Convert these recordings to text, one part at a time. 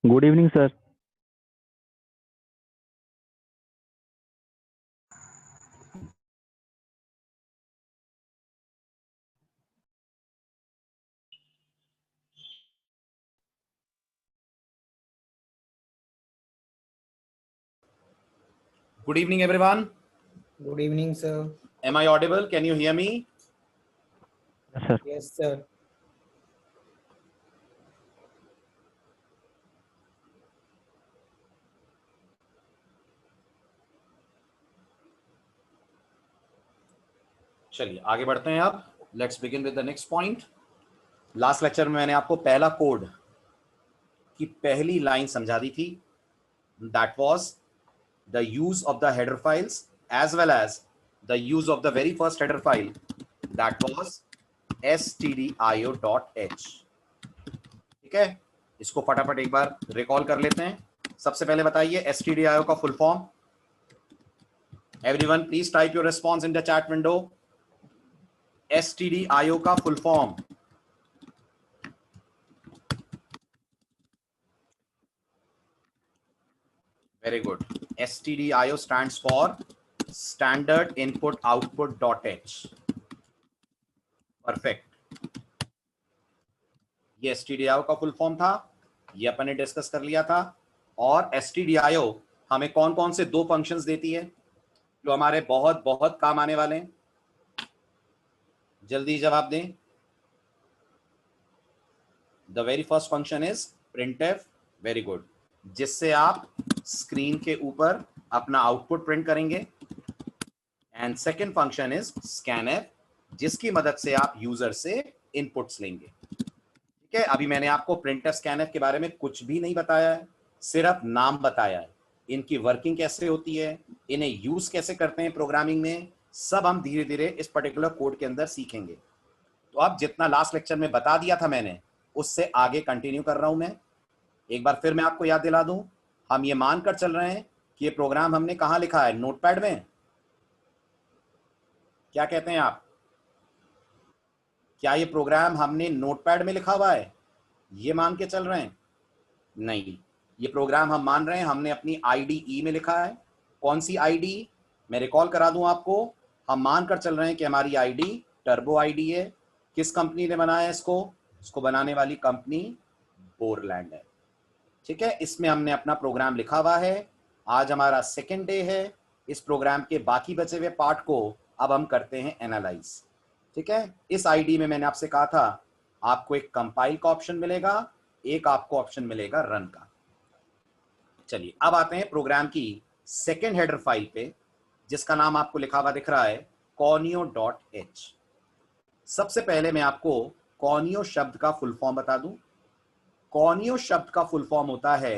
Good evening sir. Good evening, everyone. Good evening, sir. Am I audible? Can you hear me? Yes, sir. Yes, sir. चलिए आगे बढ़ते हैं अब। Let's begin with the next point. Last lecture में मैंने आपको पहला code की पहली लाइन समझा दी थी। That was the use of the header files as well as the use of the very first header file that was stdio.h। ठीक है, इसको फटाफट एक बार रिकॉल कर लेते हैं। सबसे पहले बताइए stdio का full form. Everyone please type your response in the chat window. stdio का full form. Very good. stdio stands for standard input output.h। Perfect. ये stdio का फुल फॉर्म था, ये अपन ने डिस्कस कर लिया था। और stdio हमें कौन कौन से दो फंक्शंस देती है जो हमारे बहुत बहुत काम आने वाले हैं? जल्दी जवाब दें। The very first function is printf। Very good, जिससे आप स्क्रीन के ऊपर अपना आउटपुट प्रिंट करेंगे। And second function is scanf, जिसकी मदद से आप यूजर से इनपुट्स लेंगे। ठीक है, अभी मैंने आपको printf scanf के बारे में कुछ भी नहीं बताया है, सिर्फ नाम बताया है। इनकी वर्किंग कैसे होती है, इन्हें यूज कैसे करते हैं प्रोग्रामिंग में, सब हम धीरे धीरे इस पर्टिकुलर कोड के अंदर सीखेंगे। तो अब जितना लास्ट लेक्चर में बता दिया था मैंने, उससे आगे कंटिन्यू कर रहा हूं मैं। एक बार फिर मैं आपको याद दिला दूं, हम ये मानकर चल रहे हैं कि ये प्रोग्राम हमने कहां लिखा है? नोटपैड में। क्या कहते हैं आप? क्या ये प्रोग्राम हमने नोटपैड में लिखा हुआ है? ये मान के चल रहे हैं? नहीं, ये प्रोग्राम हम मान रहे हैं हमने अपनी IDE में लिखा है। कौन सी IDE? मैं रिकॉल करा दूं आपको। हम मानकर चल रहे हैं कि हमारी ID टर्बो ID है। किस कंपनी ने बनाया इसको बनाने वाली कंपनी बोरलैंड है। ठीक है, इसमें हमने अपना प्रोग्राम लिखा हुआ है। आज हमारा सेकेंड डे है। इस प्रोग्राम के बाकी बचे हुए पार्ट को अब हम करते हैं एनालाइज। ठीक है, इस आईडी में मैंने आपसे कहा था आपको एक कंपाइल का ऑप्शन मिलेगा, एक आपको ऑप्शन मिलेगा रन का। चलिए अब आते हैं प्रोग्राम की सेकेंड हेडर फाइल पे, जिसका नाम आपको लिखा हुआ दिख रहा है conio.h। सबसे पहले मैं आपको conio शब्द का फुल फॉर्म बता दूं। conio शब्द का फुल फॉर्म होता है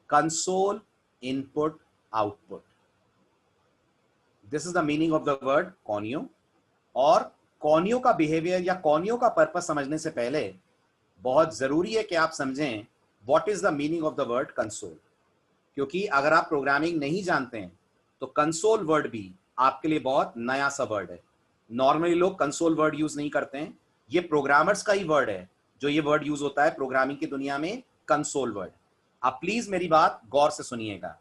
console input output. This is the meaning of the word conio। और conio का बिहेवियर या conio का पर्पस समझने से पहले बहुत जरूरी है कि आप समझें what is the meaning of the word console. क्योंकि अगर आप प्रोग्रामिंग नहीं जानते हैं तो कंसोल वर्ड भी आपके लिए बहुत नया सा वर्ड है। नॉर्मली लोग कंसोल वर्ड यूज नहीं करते हैं, ये प्रोग्रामर्स का ही वर्ड है जो ये वर्ड यूज होता है प्रोग्रामिंग की दुनिया में, कंसोल वर्ड। आप प्लीज मेरी बात गौर से सुनिएगा।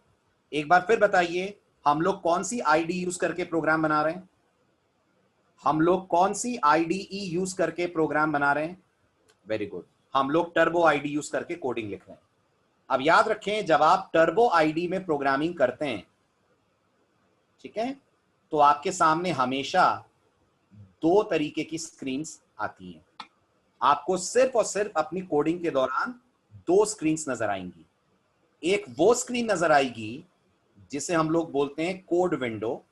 एक बार फिर बताइए, हम लोग कौन सी आईडी यूज करके प्रोग्राम बना रहे हैं? हम लोग कौन सी IDE यूज करके प्रोग्राम बना रहे हैं? वेरी गुड, हम लोग टर्बो ID यूज करके कोडिंग लिख रहे हैं। अब याद रखें, जब आप टर्बो ID में प्रोग्रामिंग करते हैं, ठीक है, तो आपके सामने हमेशा दो तरीके की स्क्रीन्स आती हैं। आपको सिर्फ और सिर्फ अपनी कोडिंग के दौरान दो स्क्रीन्स नजर आएंगी। एक वो स्क्रीन नजर आएगी जिसे हम लोग बोलते हैं कोड विंडो,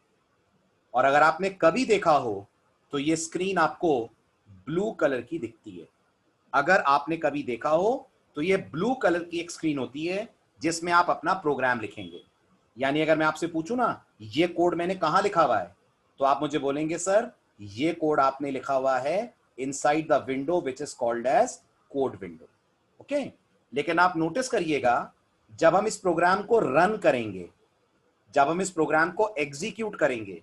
और अगर आपने कभी देखा हो तो ये स्क्रीन आपको ब्लू कलर की दिखती है। अगर आपने कभी देखा हो तो ये ब्लू कलर की एक स्क्रीन होती है जिसमें आप अपना प्रोग्राम लिखेंगे। यानी अगर मैं आपसे पूछूं ना ये कोड मैंने कहां लिखा हुआ है, तो आप मुझे बोलेंगे सर ये कोड आपने लिखा हुआ है inside the window which is called as code window. Okay, लेकिन आप नोटिस करिएगा, जब हम इस प्रोग्राम को रन करेंगे, जब हम इस प्रोग्राम को एग्जीक्यूट करेंगे,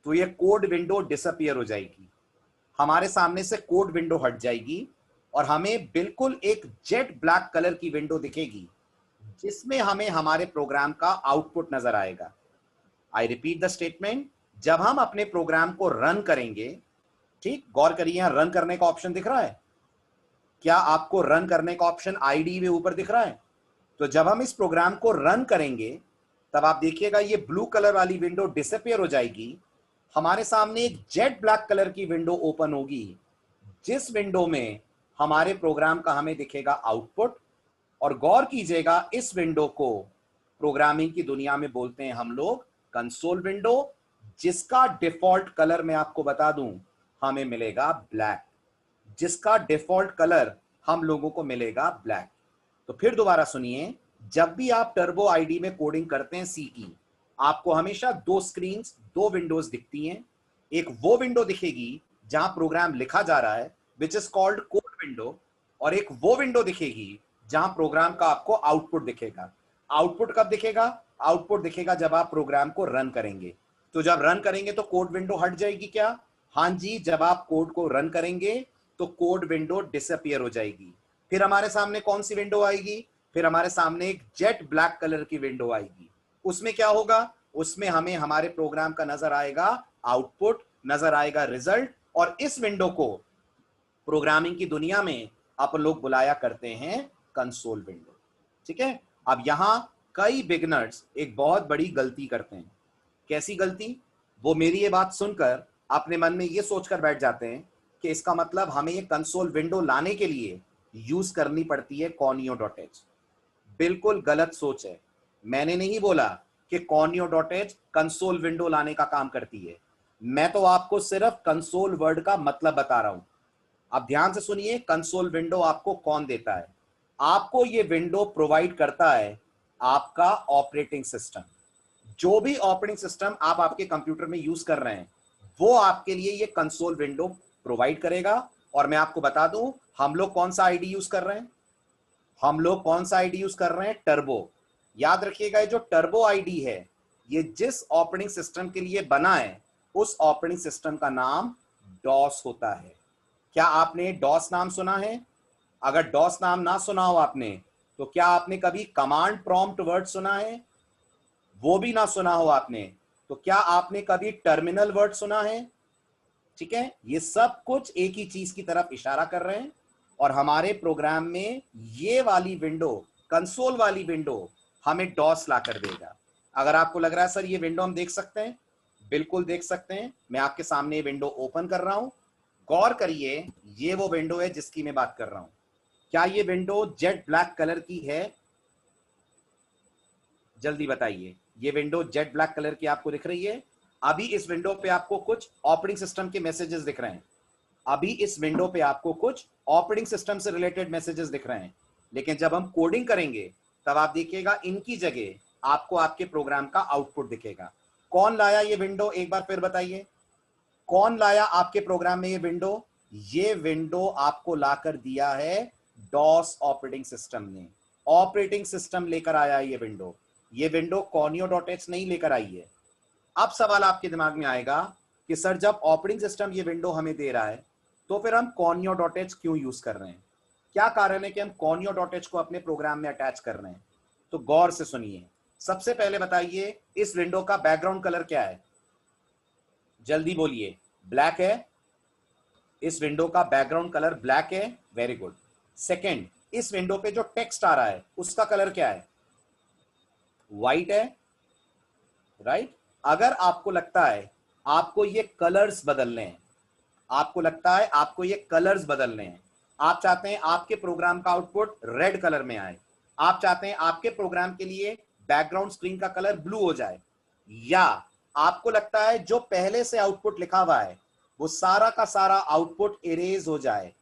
तो ये कोड विंडो डिसअपियर हो जाएगी। हमारे सामने से कोड विंडो हट जाएगी और हमें बिल्कुल एक जेट ब्लैक कलर की विंडो दिखेगी जिसमें हमें हमारे प्रोग्राम का आउटपुट नजर आएगा। आई रिपीट द स्टेटमेंट, जब हम अपने प्रोग्राम को रन करेंगे, ठीक, गौर करिए, यहां रन करने का ऑप्शन दिख रहा है। क्या आपको रन करने का ऑप्शन आईडी में ऊपर दिख रहा है? तो जब हम इस प्रोग्राम को रन करेंगे तब आप देखिएगा ये ब्लू कलर वाली विंडो डिसअपियर हो जाएगी। हमारे सामने एक जेट ब्लैक कलर की विंडो ओपन होगी, जिस विंडो में हमारे प्रोग्राम का हमें दिखेगा आउटपुट। और गौर कीजिएगा, इस विंडो को प्रोग्रामिंग की दुनिया में बोलते हैं हम लोग कंसोल विंडो, जिसका डिफॉल्ट कलर मैं आपको बता दूं हमें मिलेगा ब्लैक। जिसका डिफॉल्ट कलर हम लोगों को मिलेगा ब्लैक। तो फिर दोबारा सुनिए, जब भी आप टर्बो आईडी में कोडिंग करते हैं सी की, आपको हमेशा दो स्क्रीन्स, दो विंडोज दिखती हैं। एक वो विंडो दिखेगी जहां प्रोग्राम लिखा जा रहा है, विच इज कॉल्ड कोड विंडो, और एक वो विंडो दिखेगी जहां प्रोग्राम का आपको आउटपुट दिखेगा। आउटपुट कब दिखेगा? आउटपुट दिखेगा जब आप प्रोग्राम को रन करेंगे। तो जब रन करेंगे तो कोड विंडो हट जाएगी क्या? हाँ जी, जब आप कोड को रन करेंगे तो कोड विंडो डिसअपियर हो जाएगी। फिर हमारे सामने कौन सी विंडो आएगी? फिर हमारे सामने एक जेट ब्लैक कलर की विंडो आएगी। उसमें क्या होगा? उसमें हमें हमारे प्रोग्राम का नजर आएगा आउटपुट, नजर आएगा रिजल्ट, और इस विंडो को प्रोग्रामिंग की दुनिया में अपन लोग बुलाया करते हैं कंसोल विंडो। ठीक है। अब यहां कई बिगनर्स एक बहुत बड़ी गलती करते हैं। कैसी गलती? वो मेरी ये बात सुनकर अपने मन में ये सोचकर बैठ जाते हैं कि इसका मतलब हमें ये कंसोल विंडो लाने के लिए यूज करनी पड़ती है conio.h। बिल्कुल गलत सोच है। मैंने नहीं बोला कि conio.h कंसोल विंडो लाने का काम करती है। मैं तो आपको सिर्फ कंसोल वर्ड का मतलब बता रहा हूं। अब ध्यान से सुनिए, कंसोल विंडो आपको कौन देता है? आपको ये विंडो प्रोवाइड करता है आपका ऑपरेटिंग सिस्टम। जो भी ऑपरेटिंग सिस्टम आप आपके कंप्यूटर में यूज कर रहे हैं, वो आपके लिए ये कंसोल विंडो प्रोवाइड करेगा। और मैं आपको बता दूं, हम लोग कौन सा आईडी यूज कर रहे हैं? हम लोग कौन सा आईडी यूज कर रहे हैं? टर्बो। याद रखिएगा, ये जो टर्बो आईडी है, ये जिस ऑपरेटिंग सिस्टम के लिए बना है, उस ऑपरेटिंग सिस्टम का नाम डॉस होता है। क्या आपने डॉस नाम सुना है? अगर डॉस नाम ना सुना हो आपने, तो क्या आपने कभी कमांड प्रॉम्प्ट वर्ड सुना है? वो भी ना सुना हो आपने, तो क्या आपने कभी टर्मिनल वर्ड सुना है? ठीक है, ये सब कुछ एक ही चीज की तरफ इशारा कर रहे हैं। और हमारे प्रोग्राम में ये वाली विंडो, कंसोल वाली विंडो, हमें डॉस ला कर देगा। अगर आपको लग रहा है सर ये विंडो हम देख सकते हैं, बिल्कुल देख सकते हैं। मैं आपके सामने ये विंडो ओपन कर रहा हूं। गौर करिए, ये वो विंडो है जिसकी मैं बात कर रहा हूं। क्या ये विंडो जेट ब्लैक कलर की है? जल्दी बताइए, ये विंडो जेट ब्लैक कलर की आपको दिख रही है? अभी इस विंडो पे आपको कुछ ऑपरेटिंग सिस्टम के मैसेजेस दिख रहे हैं। अभी इस विंडो पे आपको कुछ ऑपरेटिंग सिस्टम से रिलेटेड मैसेजेस दिख रहे हैं। लेकिन जब हम कोडिंग करेंगे तब आप देखिएगा इनकी जगह आपको आपके प्रोग्राम का आउटपुट दिखेगा। कौन लाया ये विंडो? एक बार फिर बताइए, कौन लाया आपके प्रोग्राम में ये विंडो? ये विंडो आपको लाकर दिया है डॉस ऑपरेटिंग सिस्टम ने। ऑपरेटिंग सिस्टम लेकर आया है ये विंडो। ये विंडो conio.h नहीं लेकर आई है। अब सवाल आपके दिमाग में आएगा कि सर जब ऑपरेटिंग सिस्टम ये विंडो हमें दे रहा है, तो फिर हम conio.h क्यों यूज कर रहे हैं? क्या कारण है कि हम conio.h को अपने प्रोग्राम में अटैच कर रहे हैं? तो गौर से सुनिए। सबसे पहले बताइए, इस विंडो का बैकग्राउंड कलर क्या है? जल्दी बोलिए। ब्लैक है। इस विंडो का बैकग्राउंड कलर ब्लैक है। Very good. सेकेंड, इस विंडो पे जो टेक्स्ट आ रहा है उसका कलर क्या है? व्हाइट है। राइट। अगर आपको लगता है आपको ये कलर्स बदलने हैं, आपको लगता है आपको ये कलर्स बदलने हैं, आप चाहते हैं आपके प्रोग्राम का आउटपुट रेड कलर में आए, आप चाहते हैं आपके प्रोग्राम के लिए बैकग्राउंड स्क्रीन का कलर ब्लू हो जाए, या आपको लगता है जो पहले से आउटपुट लिखा हुआ है वो सारा का सारा आउटपुट इरेज हो जाए,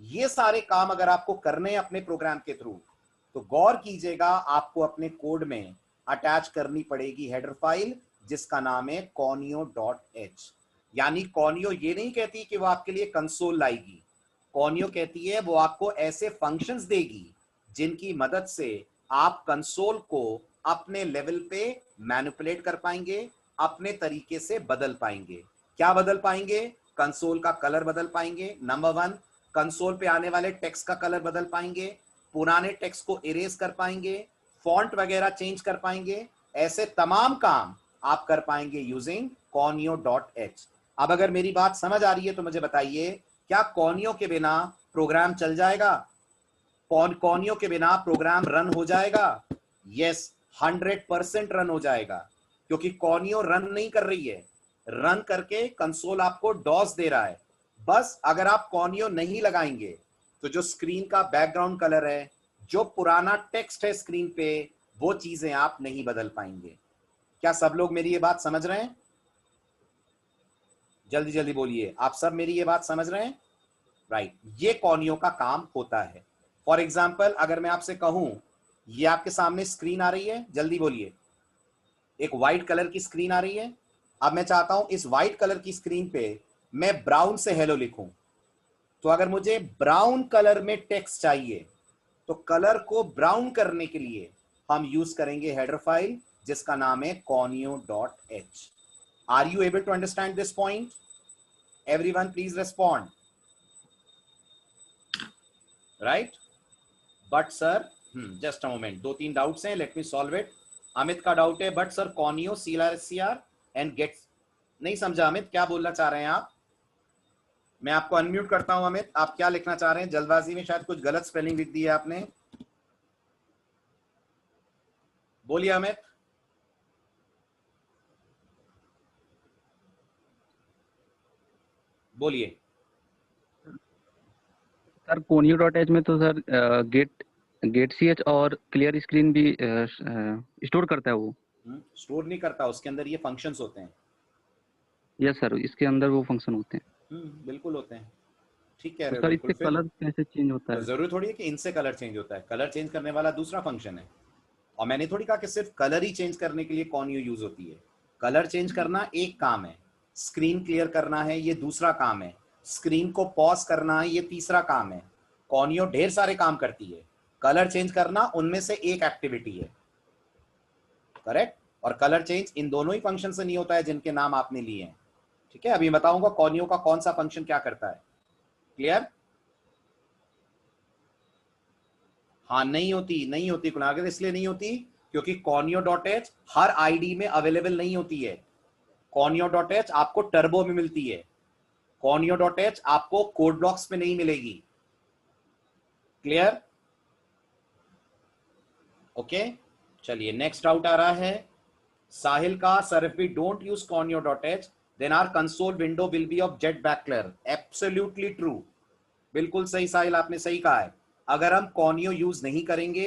ये सारे काम अगर आपको करने हैं अपने प्रोग्राम के थ्रू, तो गौर कीजिएगा आपको अपने कोड में अटैच करनी पड़ेगी हेडर फाइल जिसका नाम है conio.h। यानी conio ये नहीं कहती कि वो आपके लिए कंसोल लाएगी। conio कहती है वो आपको ऐसे फंक्शंस देगी जिनकी मदद से आप कंसोल को अपने लेवल पे मैनिपुलेट कर पाएंगे, अपने तरीके से बदल पाएंगे। क्या बदल पाएंगे? कंसोल का कलर बदल पाएंगे। नंबर 1, कंसोल पे आने वाले टेक्स्ट का कलर बदल पाएंगे, पुराने टेक्स्ट को इरेज कर पाएंगे, फॉन्ट वगैरह चेंज कर पाएंगे, ऐसे तमाम काम आप कर पाएंगे यूजिंग conio.h। अब अगर मेरी बात समझ आ रही है तो मुझे बताइए, क्या कॉनियो के बिना प्रोग्राम चल जाएगा? कॉनियो के बिना प्रोग्राम रन हो जाएगा? यस, 100% रन हो जाएगा, क्योंकि कॉनियो रन नहीं कर रही है, रन करके कंसोल आपको डॉस दे रहा है। बस अगर आप कॉनियो नहीं लगाएंगे तो जो स्क्रीन का बैकग्राउंड कलर है, जो पुराना टेक्स्ट है स्क्रीन पे, वो चीजें आप नहीं बदल पाएंगे। क्या सब लोग मेरी ये बात समझ रहे हैं? जल्दी जल्दी बोलिए, आप सब मेरी ये बात समझ रहे हैं? राइट, ये कॉनियो का काम होता है। फॉर एग्जाम्पल, अगर मैं आपसे कहूं, ये आपके सामने स्क्रीन आ रही है, जल्दी बोलिए, एक व्हाइट कलर की स्क्रीन आ रही है। अब मैं चाहता हूं इस व्हाइट कलर की स्क्रीन पे मैं ब्राउन से हेलो लिखूं, तो अगर मुझे ब्राउन कलर में टेक्स्ट चाहिए तो कलर को ब्राउन करने के लिए हम यूज करेंगे हेडर फाइल जिसका नाम है conio.h। Are you able to understand this point? Everyone please respond. Right, but sir just a moment, 2-3 doubts हैं, let me solve it. Amit का डाउट है, but sir conio CLRSCR and gets. नहीं समझा अमित, क्या बोलना चाह रहे हैं आप? मैं आपको अनम्यूट करता हूं। अमित, आप क्या लिखना चाह रहे हैं? जल्दबाजी में शायद कुछ गलत स्पेलिंग लिख दी है आपने। बोलिए अमित। बोलिए सर conio.h में तो सर गेट CH और क्लियर स्क्रीन भी स्टोर करता है वो। स्टोर नहीं करता, उसके अंदर ये फंक्शंस होते हैं। यस सर, इसके अंदर वो फंक्शन होते हैं। बिल्कुल होते हैं, ठीक कह तो रहे हो, सर बिल्कुल। इससे फिर कलर कैसे चेंज होता तो है? जरूरी थोड़ी है कि इनसे कलर चेंज होता है, कलर चेंज करने वाला दूसरा फंक्शन है। और मैंने थोड़ी कहा कि सिर्फ कलर ही चेंज करने के लिए कॉनियो यूज होती है। कलर चेंज करना एक काम है, स्क्रीन क्लियर करना है ये दूसरा काम है, स्क्रीन को पॉज करना है ये तीसरा काम है। कॉनियो ढेर सारे काम करती है, कलर चेंज करना उनमें से एक एक्टिविटी है। करेक्ट? और कलर चेंज इन दोनों ही फंक्शन से नहीं होता है जिनके नाम आपने लिए हैं। ठीक है, अभी बताऊंगा कॉनियो का कौन सा फंक्शन क्या करता है। क्लियर? हाँ, नहीं होती कुणाल, इसलिए नहीं होती क्योंकि conio.h हर आईडी में अवेलेबल नहीं होती है। conio.h आपको टर्बो में मिलती है, conio.h आपको कोड ब्लॉक्स में नहीं मिलेगी। क्लियर? ओके, चलिए नेक्स्ट डाउट आ रहा है साहिल का, sir if we don't use conio.h then our console window will be of jet black colour. Absolutely true, बिल्कुल सही साहिल, आपने सही कहा है। अगर हम कॉनियो यूज नहीं करेंगे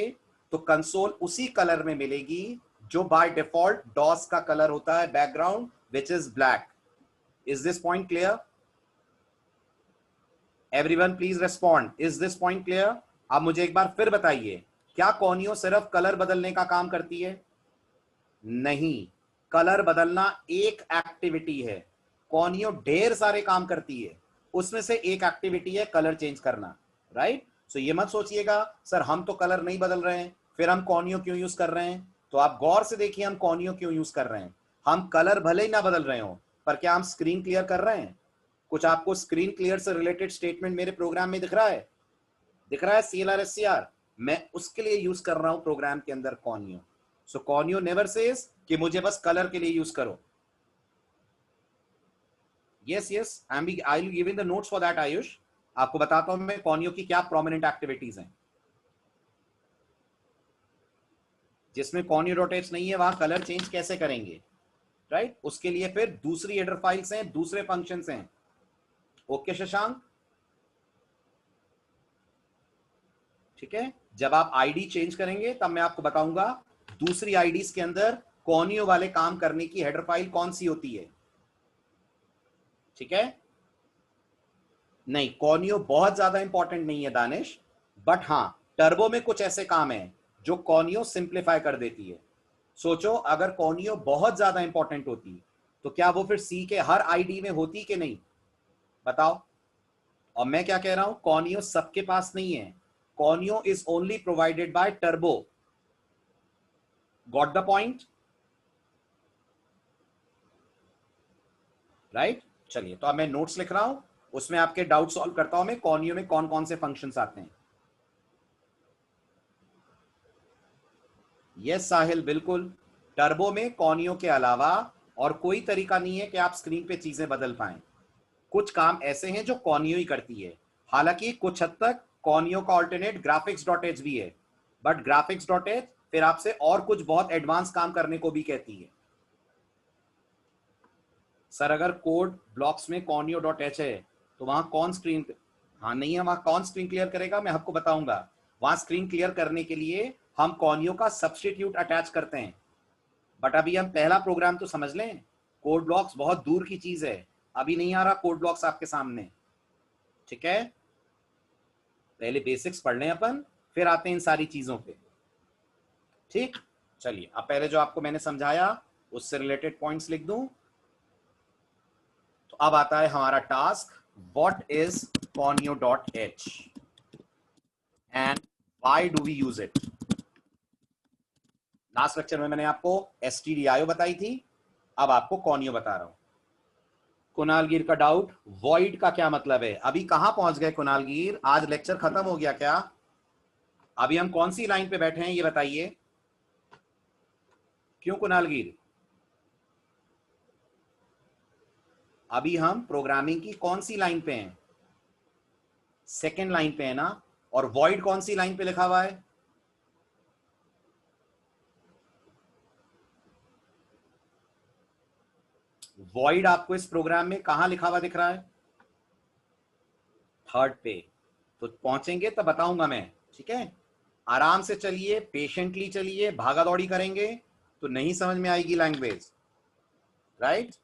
तो कंसोल उसी कलर में मिलेगी जो बाय डिफॉल्ट डॉस का कलर होता है, background which is black. Is this point clear? Everyone please respond, is this point clear? आप मुझे एक बार फिर बताइए, क्या कॉनियो सिर्फ कलर बदलने का काम करती है? नहीं, कलर बदलना एक एक्टिविटी है, कॉनियो ढेर सारे काम करती है, उसमें से एक एक्टिविटी है कलर चेंज करना। राइट? सो ये मत सोचिएगा सर हम तो कलर नहीं बदल रहे हैं फिर हम कॉनियो क्यों यूज कर रहे हैं। तो आप गौर से देखिए हम कॉनियो क्यों यूज कर रहे हैं। हम कलर भले ही ना बदल रहे हो, पर क्या हम स्क्रीन क्लियर कर रहे हैं? कुछ आपको स्क्रीन क्लियर से रिलेटेड स्टेटमेंट मेरे प्रोग्राम में दिख रहा है? दिख रहा है CLRSCR? मैं उसके लिए यूज कर रहा हूं प्रोग्राम के अंदर कॉनियो। सो कॉनियो नेवर सेज कि मुझे बस कलर के लिए यूज करो। Yes, I will give the notes for that Ayush. आपको बताता हूं मैं कॉनियो की क्या प्रोमिनेंट एक्टिविटीज हैं। जिसमें conio.h नहीं है वहां कलर चेंज कैसे करेंगे? राइट? उसके लिए फिर दूसरी हेडर फाइल्स हैं, दूसरे फंक्शंस हैं। ओके शशांक, ठीक है, जब आप आईडी चेंज करेंगे तब मैं आपको बताऊंगा दूसरी आईडीज के अंदर कॉनियो वाले काम करने की हेडर फाइल कौन सी होती है। ठीक है? नहीं, कॉनियो बहुत ज्यादा इंपॉर्टेंट नहीं है दानिश, बट हां टर्बो में कुछ ऐसे काम हैं जो कॉनियो सिंप्लीफाई कर देती है। सोचो अगर कॉनियो बहुत ज्यादा इंपॉर्टेंट होती तो क्या वो फिर सी के हर आईडी में होती कि नहीं? बताओ। और मैं क्या कह रहा हूं, कॉनियो सबके पास नहीं है, conio is only provided by turbo. Got the point? Right? चलिए, तो अब मैं नोट्स लिख रहा हूं, उसमें आपके डाउट सॉल्व करता हूं मैं कॉनियो में कौन कौन से फंक्शंस आते हैं। यस साहिल, बिल्कुल। टर्बो में कॉनियो के अलावा और कोई तरीका नहीं है कि आप स्क्रीन पे चीजें बदल पाएं। कुछ काम ऐसे हैं जो कॉनियो ही करती है, हालांकि कुछ हद तक कॉनियो का ऑल्टरनेट ग्राफिक्स डॉट एच भी है, बट ग्राफिक्स डॉट एच फिर आपसे और कुछ बहुत एडवांस काम करने को भी कहती है। सर अगर कोड ब्लॉक्स में कॉनियो डॉट एच है तो वहां कौन स्क्रीन, हाँ नहीं है, वहां कौन स्क्रीन क्लियर करेगा, मैं आपको बताऊंगा। वहां स्क्रीन क्लियर करने के लिए हम कॉनियो का सब्सटीट्यूट अटैच करते हैं, बट अभी हम पहला प्रोग्राम तो समझ लें। कोड ब्लॉक्स बहुत दूर की चीज है, अभी नहीं आ रहा कोड ब्लॉक्स आपके सामने, ठीक है। पहले बेसिक्स पढ़ लें अपन, फिर आते हैं इन सारी चीजों पे, ठीक। चलिए अब पहले जो आपको मैंने समझाया उससे रिलेटेड पॉइंट्स लिख दूं। तो अब आता है हमारा task, what is conio.h and why do we use it. Last lecture में मैंने आपको stdio बताई थी, अब आपको कॉनियो बता रहा हूं। कुणालगीर का डाउट, वॉइड का क्या मतलब है? अभी कहां पहुंच गए कुणालगीर, आज लेक्चर खत्म हो गया क्या? अभी हम कौन सी लाइन पे बैठे हैं ये बताइए। क्यों कुणालगीर, अभी हम प्रोग्रामिंग की कौन सी लाइन पे हैं? सेकेंड लाइन पे है ना। और वॉइड कौन सी लाइन पे लिखा हुआ है? वॉइड आपको इस प्रोग्राम में कहां लिखा हुआ दिख रहा है? थर्ड पे। तो पहुंचेंगे तब बताऊंगा मैं, ठीक है। आराम से चलिए, पेशेंटली चलिए, भागा दौड़ी करेंगे तो नहीं समझ में आएगी लैंग्वेज, राइट।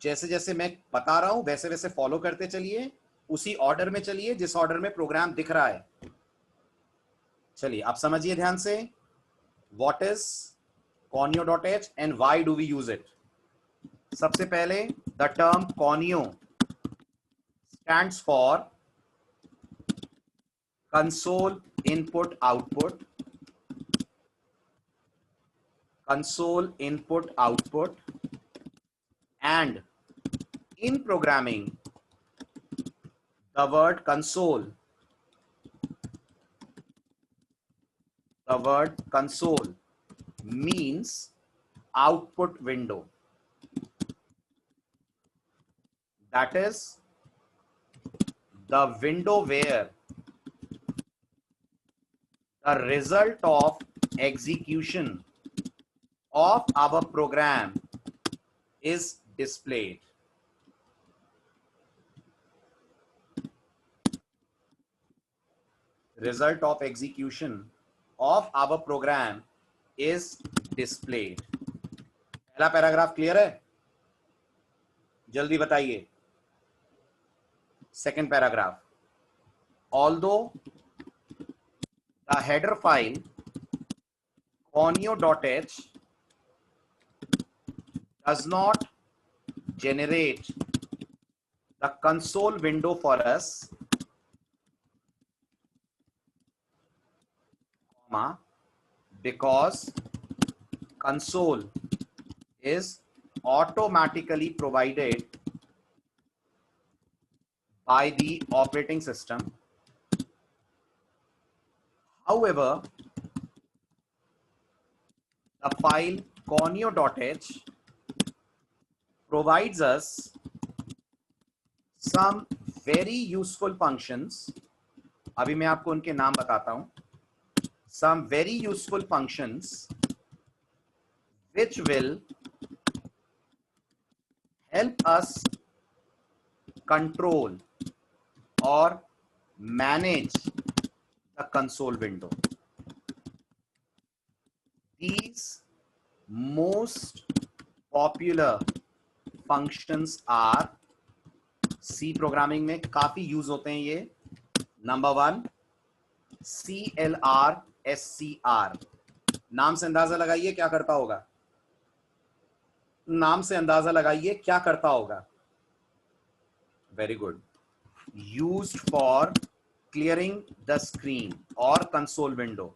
जैसे जैसे मैं बता रहा हूं वैसे वैसे फॉलो करते चलिए, उसी ऑर्डर में चलिए जिस ऑर्डर में प्रोग्राम दिख रहा है। चलिए अब समझिए ध्यान से, what is conio.h and why do we use it. सबसे पहले the term conio stands for console input output, console input output, and in programming the word console means output window, that is the window where the result of execution of our program is displayed. Result of execution of our program is displayed. पहला paragraph clear है? जल्दी बताइए। Second paragraph, although the header file conio.h does not generate the console window for us, because console is automatically provided by the operating system. However, the file conio.h provides us some very useful functions. अभी मैं आपको उनके नाम बताता हूं। Some very useful functions which will help us control or manage the console window. These most popular functions are, C programming में काफी use होते हैं ये। नंबर 1 CLR SCR, नाम से अंदाजा लगाइए क्या करता होगा। नाम से अंदाजा लगाइए क्या करता होगा। Very good. Used for clearing the screen और कंसोल विंडो,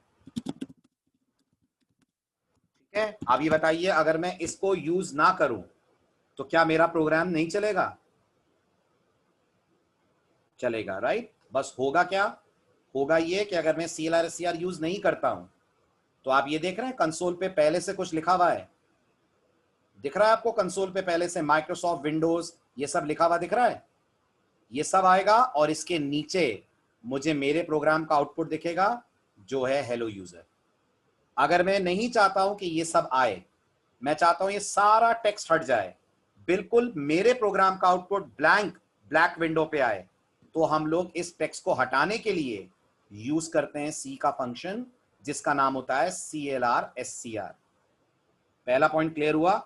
ठीक है। अब ये बताइए, अगर मैं इसको यूज ना करूं तो क्या मेरा प्रोग्राम नहीं चलेगा? चलेगा, राइट। बस होगा क्या, होगा ये कि अगर मैं CLR SCR यूज नहीं करता हूं तो आप ये देख रहे हैं कंसोल पे पहले से कुछ लिखा हुआ है, दिख रहा है आपको? कंसोल पे पहले से माइक्रोसॉफ्ट विंडोज ये सब लिखा हुआ दिख रहा है, ये सब आएगा और इसके नीचे मुझे मेरे प्रोग्राम का आउटपुट दिखेगा जो है हेलो यूजर। अगर मैं नहीं चाहता हूं कि ये सब आए, मैं चाहता हूं ये सारा टेक्स्ट हट जाए, बिल्कुल मेरे प्रोग्राम का आउटपुट ब्लैक विंडो पे आए, तो हम लोग इस टेक्स्ट को हटाने के लिए यूज करते हैं सी का फंक्शन जिसका नाम होता है CLR/SCR। पहला पॉइंट क्लियर हुआ?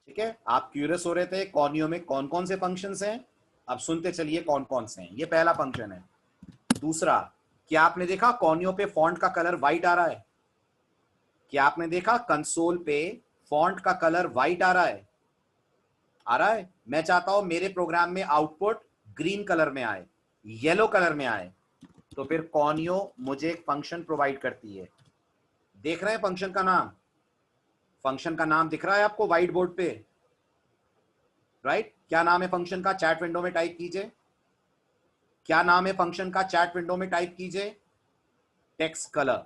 ठीक है, आप क्यूरियस हो रहे थे कॉनियो में कौन कौन से फंक्शंस हैं, अब सुनते चलिए कौन कौन से हैं। ये पहला फंक्शन है। दूसरा, क्या आपने देखा कॉनियो पे फॉन्ट का कलर व्हाइट आ रहा है? क्या आपने देखा कंसोल पे फॉन्ट का कलर व्हाइट आ रहा है? आ रहा है। मैं चाहता हूं मेरे प्रोग्राम में आउटपुट ग्रीन कलर में आए, येलो कलर में आए, तो फिर कॉनियो मुझे एक फंक्शन प्रोवाइड करती है। देख रहे हैं फंक्शन का नाम? फंक्शन का नाम दिख रहा है आपको व्हाइट बोर्ड पे, राइट? क्या नाम है फंक्शन का? चैट विंडो में टाइप कीजिए। क्या नाम है फंक्शन का? चैट विंडो में टाइप कीजिए। Text colour,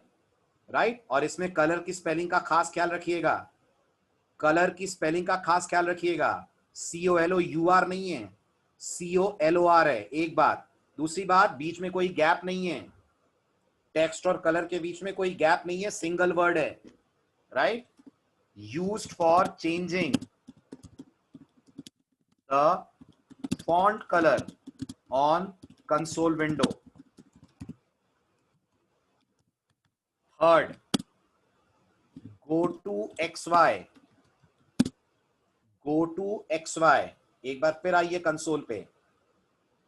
right? और इसमें कलर की स्पेलिंग का खास ख्याल रखिएगा, कलर की स्पेलिंग का खास ख्याल रखिएगा। COLOUR नहीं है, COLOR है, एक बात। दूसरी बात, बीच में कोई गैप नहीं है, टेक्स्ट और कलर के बीच में कोई गैप नहीं है, सिंगल वर्ड है, right? Used for changing the font colour on console window. Third, go to XY। एक बार फिर आइए कंसोल पे,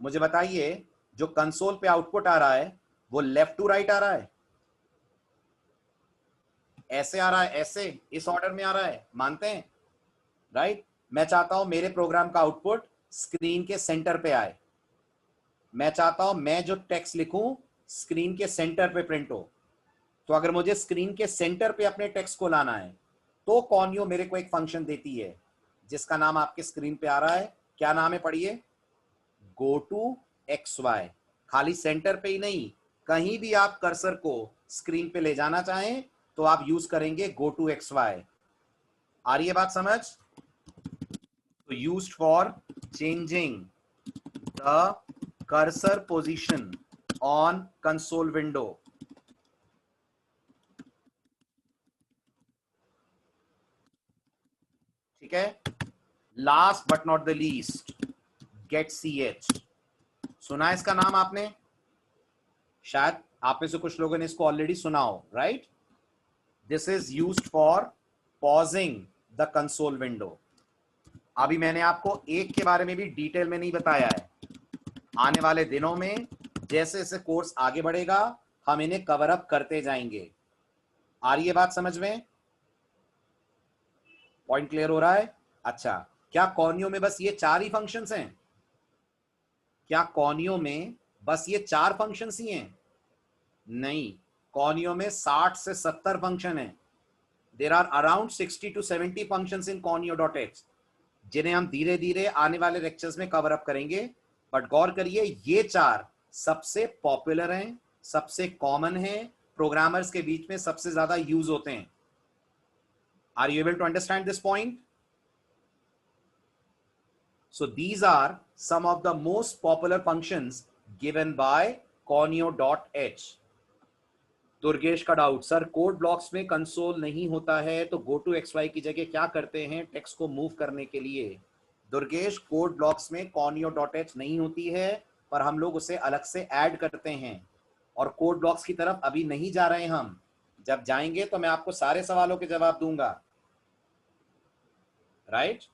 मुझे बताइए जो कंसोल पे आउटपुट आ रहा है वो लेफ्ट टू राइट आ रहा है, ऐसे आ रहा है, ऐसे इस ऑर्डर में आ रहा है, मानते हैं? राइट? मैं चाहता हूं मेरे प्रोग्राम का आउटपुट स्क्रीन के सेंटर पे आए, मैं चाहता हूं मैं जो टेक्स्ट लिखूं स्क्रीन के सेंटर पे प्रिंट हो। तो अगर मुझे स्क्रीन के सेंटर पे अपने टेक्स्ट को लाना है तो कॉनियो मेरे को एक फंक्शन देती है जिसका नाम आपके स्क्रीन पे आ रहा है। क्या नाम है? पढ़िए, go to XY। खाली सेंटर पे ही नहीं, कहीं भी आप कर्सर को स्क्रीन पे ले जाना चाहें तो आप यूज करेंगे go to XY। आ रही है बात समझ? तो used for changing the cursor position on console window. ठीक है, last but not the least, get CH। सुना है इसका नाम आपने? शायद आप में से कुछ लोगों ने इसको ऑलरेडी सुना हो, right? This is used for pausing the console window. अभी मैंने आपको एक के बारे में भी डिटेल में नहीं बताया है, आने वाले दिनों में जैसे जैसे कोर्स आगे बढ़ेगा हम इन्हें कवर अप करते जाएंगे। आ रही है बात समझ में? पॉइंट क्लियर हो रहा है? अच्छा, क्या कॉनियो में बस ये 4 ही फंक्शंस हैं? क्या कॉनियो में बस ये 4 फंक्शंस ही हैं? नहीं, कॉनियो में 60 से 70 फंक्शन हैं। There are around 60 to 70 functions in conio.h, जिन्हें हम धीरे धीरे आने वाले लेक्चर्स में कवर अप करेंगे। बट गौर करिए, ये 4 सबसे पॉपुलर हैं, सबसे कॉमन हैं, प्रोग्रामर्स के बीच में सबसे ज्यादा यूज होते हैं। Are you able to understand this point? So these are some of the most popular functions given by conio.h। Durgesh का डाउट, सर कोड ब्लॉक्स में कंसोल नहीं होता है तो गो टू XY की जगह क्या करते हैं टेक्स्ट को मूव करने के लिए? दुर्गेश, कोड ब्लॉक्स में conio.h नहीं होती है, पर हम लोग उसे अलग से ऐड करते हैं और कोड ब्लॉक्स की तरफ अभी नहीं जा रहे हैं हम। जब जाएंगे तो मैं आपको सारे सवालों के जवाब दूंगा, right?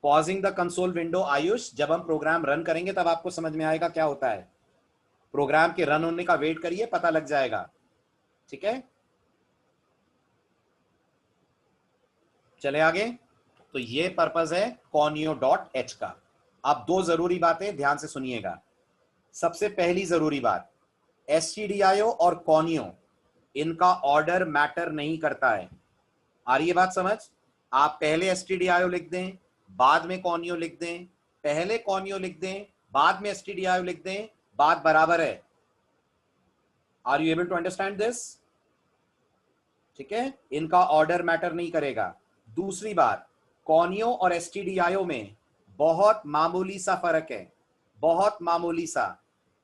Pausing the console window, Ayush, जब हम प्रोग्राम रन करेंगे तब आपको समझ में आएगा क्या होता है। प्रोग्राम के रन होने का वेट करिए, पता लग जाएगा। ठीक है, चले आगे। तो ये पर्पस है conio.h का। अब 2 जरूरी बातें ध्यान से सुनिएगा। सबसे पहली जरूरी बात, stdio और conio इनका ऑर्डर मैटर नहीं करता है। आ रही है बात समझ? आप पहले stdio लिख दें, बाद में conio लिख दें, पहले conio लिख दें, बाद में stdio लिख दें, बात बराबर है। Are you able to understand this? ठीक है, इनका ऑर्डर मैटर नहीं करेगा। दूसरी बात, कॉनियो और एसटीडीआईओ में बहुत मामूली सा फर्क है, बहुत मामूली सा।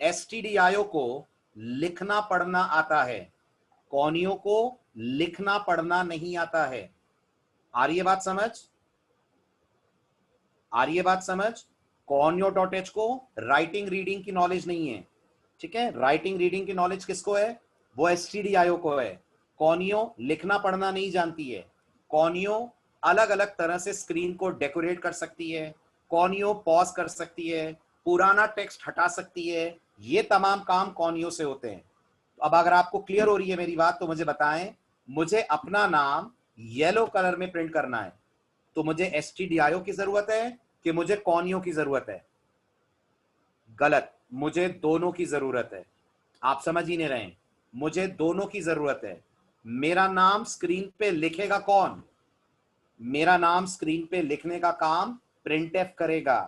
एसटीडीआईओ को लिखना पढ़ना आता है, कॉनियो को लिखना पढ़ना नहीं आता है। आ रही है बात समझ? आ रही है बात समझ? कॉनियो.h को राइटिंग रीडिंग की नॉलेज नहीं है। ठीक है, राइटिंग रीडिंग की नॉलेज किसको है? वो एसटीडीआईओ को है। कॉनियो लिखना पढ़ना नहीं जानती है। कॉनियो अलग अलग तरह से स्क्रीन को डेकोरेट कर सकती है, कॉनियो पॉज कर सकती है, पुराना टेक्स्ट हटा सकती है। ये तमाम काम कॉनियो से होते हैं। तो अब अगर आपको क्लियर हो रही है मेरी बात तो मुझे बताएं, मुझे अपना नाम येलो कलर में प्रिंट करना है तो मुझे एसटीडीआईओ की जरूरत है कि मुझे कॉनियो की जरूरत है? गलत, मुझे दोनों की जरूरत है। आप समझ ही नहीं रहे हैं, मुझे दोनों की जरूरत है। मेरा नाम स्क्रीन पे लिखेगा कौन? मेरा नाम स्क्रीन पे लिखने का काम प्रिंटएफ करेगा,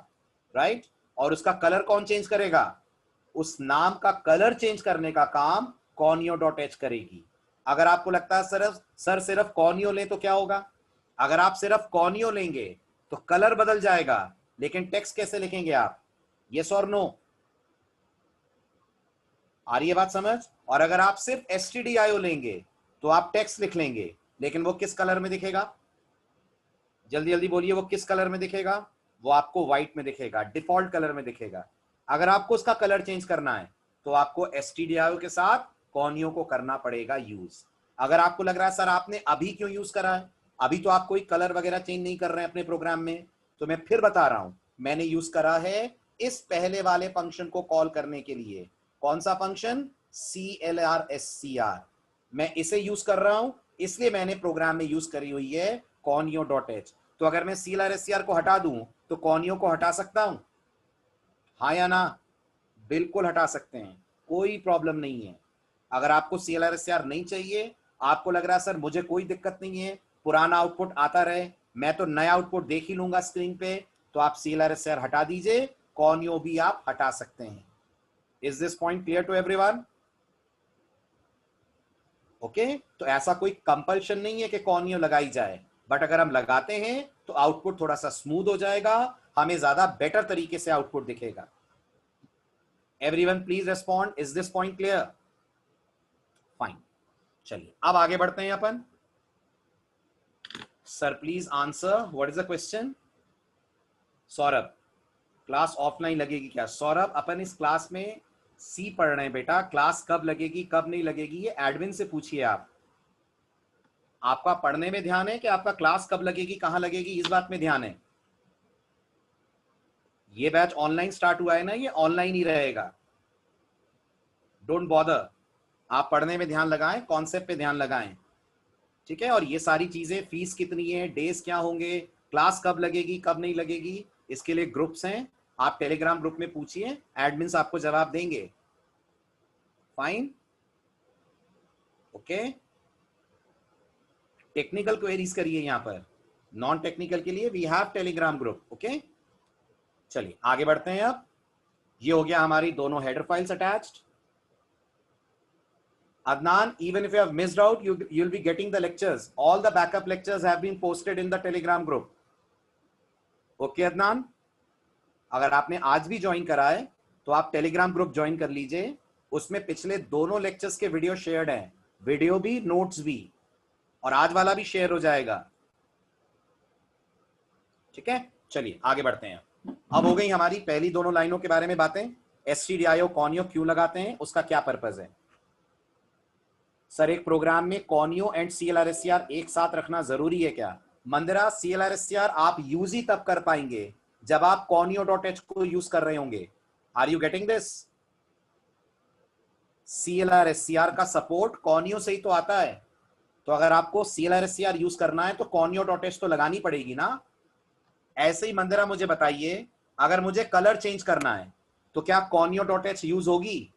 राइट? और उसका कलर कौन चेंज करेगा? उस नाम का कलर चेंज करने का काम कॉनियो.h करेगी। अगर आपको लगता है सर सिर्फ कॉनियो लें तो क्या होगा? अगर आप सिर्फ कॉनियो लेंगे तो कलर बदल जाएगा, लेकिन टेक्स्ट कैसे लिखेंगे आप? यस और नो? आ रही है बात समझ? और अगर आप सिर्फ एसटीडीआईओ लेंगे तो आप टेक्स्ट लिख लेंगे, लेकिन वो किस कलर में दिखेगा? जल्दी जल्दी बोलिए, वो किस कलर में दिखेगा? वो आपको व्हाइट में दिखेगा, डिफॉल्ट कलर में दिखेगा। अगर आपको उसका कलर चेंज करना है तो आपको एसटीडीआईओ के साथ कॉनियो को करना पड़ेगा यूज। अगर आपको लग रहा है सर आपने अभी क्यों यूज करा है, अभी तो आप कोई कलर वगैरह चेंज नहीं कर रहे हैं अपने प्रोग्राम में, तो मैं फिर बता रहा हूं, मैंने यूज करा है इस पहले वाले फंक्शन को कॉल करने के लिए। कौन सा फंक्शन? CLRSCR। मैं इसे यूज कर रहा हूं, इसलिए मैंने प्रोग्राम में यूज करी हुई है कॉनियो.h। तो अगर मैं CLRSCR को हटा दूं तो कॉनियो को हटा सकता हूं? हाँ या ना? बिल्कुल हटा सकते हैं, कोई प्रॉब्लम नहीं है। अगर आपको CLRSCR नहीं चाहिए, आपको लग रहा है सर मुझे कोई दिक्कत नहीं है, पुराना आउटपुट आता रहे, मैं तो नया आउटपुट देख ही लूंगा स्क्रीन पे, तो आप CLRSCR हटा दीजिए, कॉनियो भी आप हटा सकते हैं। Is this point clear to everyone? Okay, तो ऐसा कोई कंपल्शन नहीं है कि कॉनियो लगाई जाए, बट अगर हम लगाते हैं तो आउटपुट थोड़ा सा स्मूथ हो जाएगा, हमें ज्यादा बेटर तरीके से आउटपुट दिखेगा। Everyone please respond, is this point clear? Fine, चलिए अब आगे बढ़ते हैं अपन। Sir please answer, what is the question? Saurabh, class offline लगेगी क्या? सौरभ, अपन इस क्लास में सी पढ़ रहे हैं बेटा, क्लास कब लगेगी कब नहीं लगेगी ये एडमिन से पूछिए आप। आपका पढ़ने में ध्यान है कि आपका क्लास कब लगेगी कहां लगेगी इस बात में ध्यान है? ये बैच ऑनलाइन स्टार्ट हुआ है ना, ये ऑनलाइन ही रहेगा, डोंट बॉदर। आप पढ़ने में ध्यान लगाएं, कॉन्सेप्ट पे ध्यान लगाएं, ठीक है? और ये सारी चीजें, फीस कितनी है, डेज क्या होंगे, क्लास कब लगेगी कब नहीं लगेगी, इसके लिए ग्रुप्स हैं, आप टेलीग्राम ग्रुप में पूछिए, एडमिन्स आपको जवाब देंगे। Fine, okay? टेक्निकल क्वेरीज करिए यहां पर, नॉन टेक्निकल के लिए we have telegram group, okay? चलिए आगे बढ़ते हैं। अब ये हो गया हमारी दोनों header files attached. Adnan, even if you have missed out, you'll be getting the lectures. All the backup lectures have been posted in the Telegram group. Okay, Adnan? अगर आपने आज भी ज्वाइन करा है तो आप टेलीग्राम ग्रुप ज्वाइन कर लीजिए, उसमें पिछले दोनों लेक्चर्स के वीडियो शेयर्ड हैं, वीडियो भी नोट्स भी, और आज वाला भी शेयर हो जाएगा, ठीक है? चलिए आगे बढ़ते हैं। अब हो गई हमारी पहली दोनों लाइनों के बारे में बातें, एसटीडीआईओ कॉनियो क्यों लगाते हैं, उसका क्या पर्पज है। सर एक प्रोग्राम में कॉनियो एंड CLRSCR एक साथ रखना जरूरी है क्या? मंदिरा, CLRSCR आप यूज ही तब कर पाएंगे जब आप कॉनियो.h को यूज कर रहे होंगे। Are you getting this? CLRSCR का सपोर्ट कॉनियो से ही तो आता है, तो अगर आपको CLRSCR यूज करना है तो कॉनियो.h तो लगानी पड़ेगी ना। ऐसे ही मंदिरा मुझे बताइए, अगर मुझे कलर चेंज करना है तो क्या कॉनियो.h यूज होगी?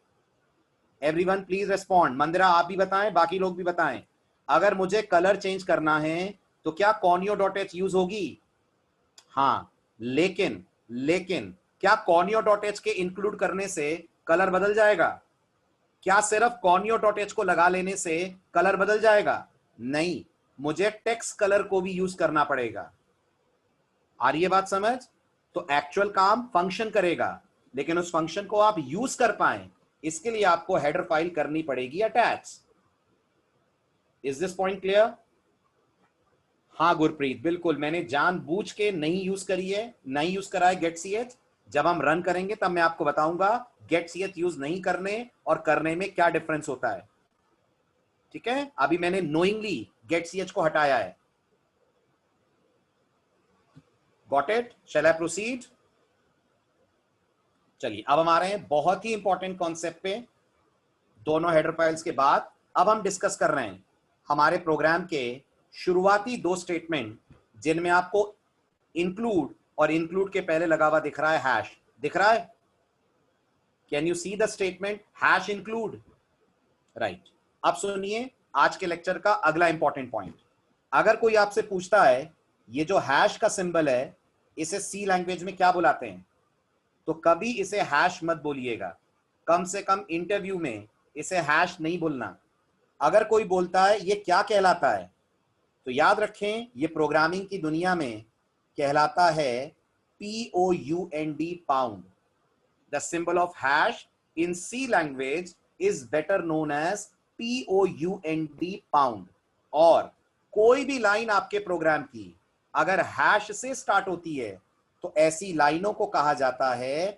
एवरीवन प्लीज रेस्पॉन्ड, मंदिरा आप भी बताएं, बाकी लोग भी बताएं, अगर मुझे कलर चेंज करना है तो क्या कॉनियो.h यूज होगी? हाँ, लेकिन क्या कॉनियो.h के इंक्लूड करने से कलर बदल जाएगा? क्या सिर्फ conio.h को लगा लेने से कलर बदल जाएगा? नहीं, मुझे टेक्स्ट कलर को भी यूज करना पड़ेगा। आ रही है बात समझ? तो एक्चुअल काम फंक्शन करेगा, लेकिन उस फंक्शन को आप यूज कर पाए इसके लिए आपको हेडर फाइल करनी पड़ेगी attach. Is this point clear? हाँ गुरप्रीत, बिल्कुल, मैंने जानबूझ के नहीं यूज करी है, नहीं यूज करा है गेट सी एच। जब हम रन करेंगे तब मैं आपको बताऊंगा गेट सी एच यूज नहीं करने और करने में क्या डिफरेंस होता है। ठीक है, अभी मैंने नोइंगली गेट सी एच को हटाया है। Got it? Shall I proceed? चलिए, अब हम आ रहे हैं बहुत ही इंपॉर्टेंट कॉन्सेप्ट पे। दोनों हेडर फाइल्स के बाद अब हम डिस्कस कर रहे हैं हमारे प्रोग्राम के शुरुआती दो स्टेटमेंट, जिनमें आपको इंक्लूड और इंक्लूड के पहले लगा हुआ दिख रहा है हैश। दिख रहा है? Can you see the statement hash include? Right. अब सुनिए आज के लेक्चर का अगला इंपॉर्टेंट पॉइंट। अगर कोई आपसे पूछता है ये जो हैश का सिंबल है इसे सी लैंग्वेज में क्या बुलाते हैं, तो कभी इसे हैश मत बोलिएगा। कम से कम इंटरव्यू में इसे हैश नहीं बोलना। अगर कोई बोलता है ये क्या कहलाता है, तो याद रखें ये प्रोग्रामिंग की दुनिया में कहलाता है POUND, pound. The symbol of hash in C language is better known as POUND, pound. और कोई भी लाइन आपके प्रोग्राम की अगर हैश से स्टार्ट होती है तो ऐसी लाइनों को कहा जाता है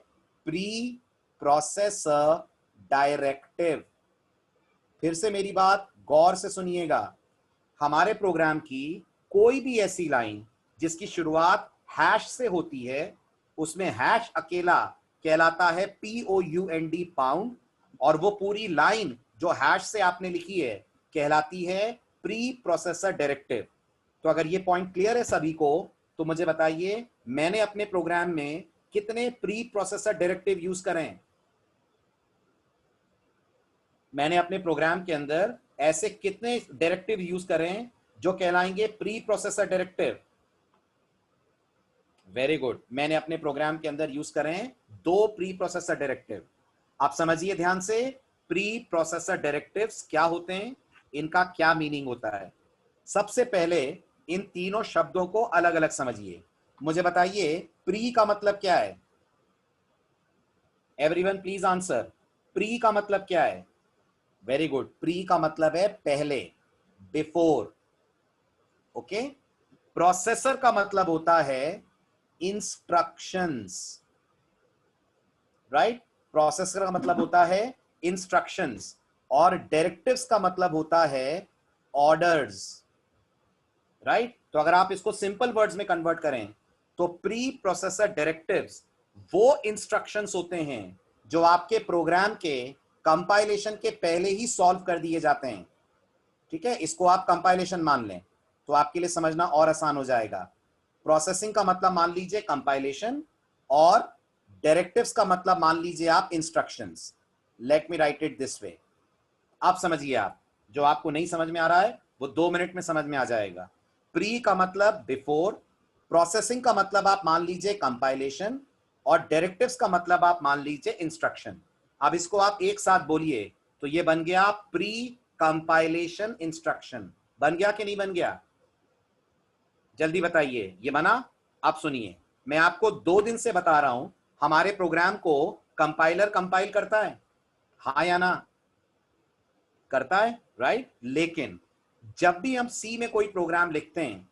प्री प्रोसेसर डायरेक्टिव। फिर से मेरी बात गौर से सुनिएगा, हमारे प्रोग्राम की कोई भी ऐसी लाइन जिसकी शुरुआत हैश से होती है उसमें हैश अकेला कहलाता है POUND, पाउंड, और वो पूरी लाइन जो हैश से आपने लिखी है कहलाती है प्री प्रोसेसर डायरेक्टिव। तो अगर ये पॉइंट क्लियर है सभी को तो मुझे बताइए मैंने अपने प्रोग्राम में कितने प्री प्रोसेसर डायरेक्टिव यूज करें? मैंने अपने प्रोग्राम के अंदर ऐसे कितने डायरेक्टिव यूज करें जो कहलाएंगे preprocessor directive? Very good, मैंने अपने प्रोग्राम के अंदर यूज करें 2 प्री प्रोसेसर डायरेक्टिव। आप समझिए ध्यान से प्री प्रोसेसर डायरेक्टिव्स क्या होते हैं, इनका क्या मीनिंग होता है। सबसे पहले इन तीनों शब्दों को अलग अलग समझिए। मुझे बताइए प्री का मतलब क्या है? एवरीवन प्लीज आंसर, प्री का मतलब क्या है? वेरी गुड, प्री का मतलब है पहले, बिफोर। ओके, प्रोसेसर का मतलब होता है इंस्ट्रक्शंस। राइट, प्रोसेसर का मतलब होता है इंस्ट्रक्शंस, और डायरेक्टिव्स का मतलब होता है ऑर्डर्स। राइट, तो अगर आप इसको सिंपल वर्ड्स में कन्वर्ट करें तो प्री प्रोसेसर डायरेक्टिव्स वो इंस्ट्रक्शंस होते हैं जो आपके प्रोग्राम के कंपाइलेशन के पहले ही सॉल्व कर दिए जाते हैं। ठीक है, इसको आप कंपाइलेशन मान लें तो आपके लिए समझना और आसान हो जाएगा। प्रोसेसिंग का मतलब मान लीजिए कंपाइलेशन, और डायरेक्टिव्स का मतलब मान लीजिए आप instructions. Let me right it this way. आप समझिए, आप जो आपको नहीं समझ में आ रहा है वो 2 मिनट में समझ में आ जाएगा। प्री का मतलब बिफोर, प्रोसेसिंग का मतलब आप मान लीजिए कंपाइलेशन, और डायरेक्टिव्स का मतलब आप मान लीजिए इंस्ट्रक्शन। अब इसको आप एक साथ बोलिए तो ये बन गया प्री कंपाइलेशन इंस्ट्रक्शन। बन गया कि नहीं बन गया? जल्दी बताइए, ये बना? अब सुनिए, मैं आपको 2 दिन से बता रहा हूं हमारे प्रोग्राम को कंपाइलर कंपाइल करता है, हाँ या ना? करता है, राइट। लेकिन जब भी हम सी में कोई प्रोग्राम लिखते हैं,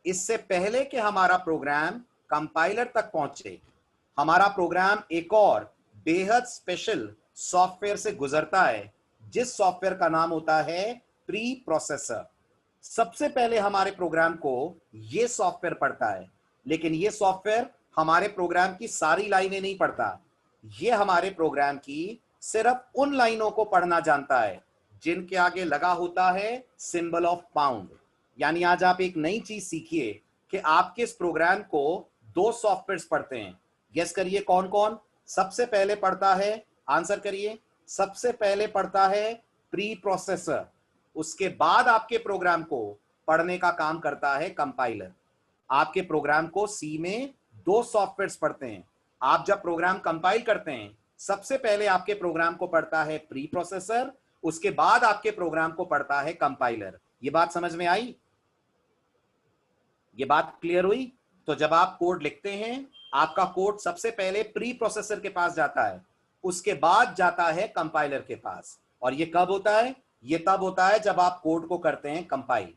इससे पहले कि हमारा प्रोग्राम कंपाइलर तक पहुंचे, हमारा प्रोग्राम एक और बेहद स्पेशल सॉफ्टवेयर से गुजरता है, जिस सॉफ्टवेयर का नाम होता है प्री प्रोसेसर। सबसे पहले हमारे प्रोग्राम को यह सॉफ्टवेयर पढ़ता है, लेकिन यह सॉफ्टवेयर हमारे प्रोग्राम की सारी लाइनें नहीं पढ़ता। यह हमारे प्रोग्राम की सिर्फ उन लाइनों को पढ़ना जानता है जिनके आगे लगा होता है सिंबल ऑफ पाउंड। यानी आज आप एक नई चीज सीखिए कि आपके इस प्रोग्राम को 2 सॉफ्टवेयर्स पढ़ते हैं। गेस करिए कौन कौन? सबसे पहले पढ़ता है, आंसर करिए, सबसे पहले पढ़ता है प्री प्रोसेसर, उसके बाद आपके प्रोग्राम को पढ़ने का काम करता है कंपाइलर। आपके प्रोग्राम को सी में 2 सॉफ्टवेयर्स पढ़ते हैं। आप जब प्रोग्राम कंपाइल करते हैं, सबसे पहले आपके प्रोग्राम को पढ़ता है प्री प्रोसेसर, उसके बाद आपके प्रोग्राम को पढ़ता है कंपाइलर। ये बात समझ में आई? ये बात क्लियर हुई? तो जब आप कोड लिखते हैं, आपका कोड सबसे पहले प्री प्रोसेसर के पास जाता है, उसके बाद जाता है कंपाइलर के पास। और ये कब होता है? ये तब होता है जब आप कोड को करते हैं कंपाइल।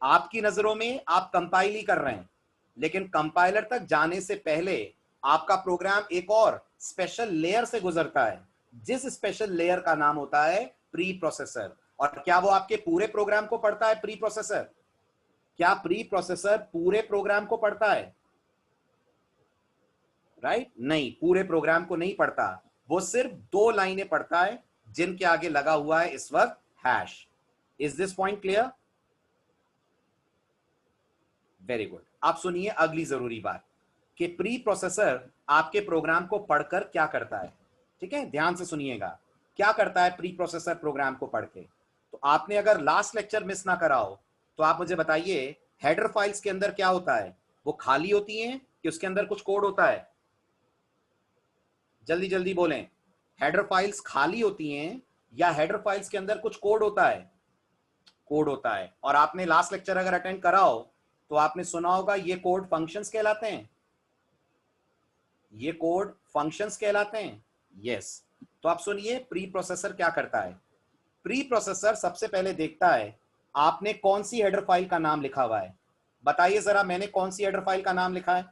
आपकी नजरों में आप कंपाइल ही कर रहे हैं, लेकिन कंपाइलर तक जाने से पहले आपका प्रोग्राम एक और स्पेशल लेयर से गुजरता है, जिस स्पेशल लेयर का नाम होता है प्री प्रोसेसर। और क्या वो आपके पूरे प्रोग्राम को पढ़ता है प्री प्रोसेसर? क्या प्री प्रोसेसर पूरे प्रोग्राम को पढ़ता है? राइट? नहीं, पूरे प्रोग्राम को नहीं पढ़ता। वो सिर्फ 2 लाइनें पढ़ता है, जिनके आगे लगा हुआ है इस वक्त hash. Is this point clear? Very good. आप सुनिए अगली जरूरी बात कि प्री प्रोसेसर आपके प्रोग्राम को पढ़कर क्या करता है। ठीक है, ध्यान से सुनिएगा। क्या करता है प्री प्रोसेसर प्रोग्राम को पढ़ के? तो आपने अगर लास्ट लेक्चर मिस ना करा हो तो आप मुझे बताइए, हेडर फाइल्स के अंदर क्या होता है? वो खाली होती हैं कि उसके अंदर कुछ कोड होता है? जल्दी जल्दी बोलें। हेडर फाइल्स खाली होती हैं या हेडर फाइल्स के अंदर कुछ कोड होता है? कोड होता है। और आपने लास्ट लेक्चर अगर अटेंड करा हो तो आपने सुना होगा ये कोड फंक्शंस कहलाते हैं। ये कोड फंक्शंस कहलाते हैं। यस। तो आप सुनिए प्री प्रोसेसर क्या करता है। प्री प्रोसेसर सबसे पहले देखता है आपने कौन सी हेडर फाइल का नाम लिखा हुआ है। बताइए जरा, मैंने कौन सी हेडर फाइल का नाम लिखा है?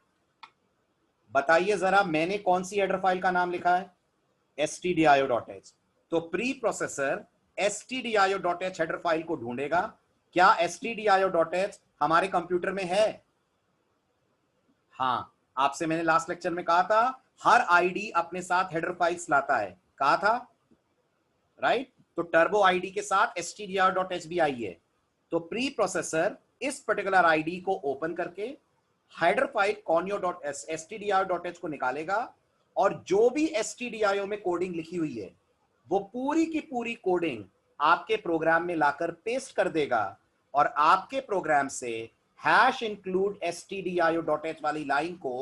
बताइए जरा, मैंने कौन सी हेडर फाइल का नाम लिखा है? stdio.h। तो pre processor stdio.h header file को ढूंढेगा। क्या stdio.h हमारे कंप्यूटर में है? हाँ, आपसे मैंने लास्ट लेक्चर में कहा था हर आईडी अपने साथ हेडर फाइल्स लाता है, कहा था, राइट? तो टर्बो आईडी के साथ stdio.h भी आई है। तो प्री प्रोसेसर इस पर्टिकुलर आईडी को ओपन करके हेडर फाइल conio.stdio.h को निकालेगा और जो भी stdio में कोडिंग लिखी हुई है वो पूरी की पूरी कोडिंग आपके प्रोग्राम में लाकर पेस्ट कर देगा और आपके प्रोग्राम से #include stdio.h वाली लाइन को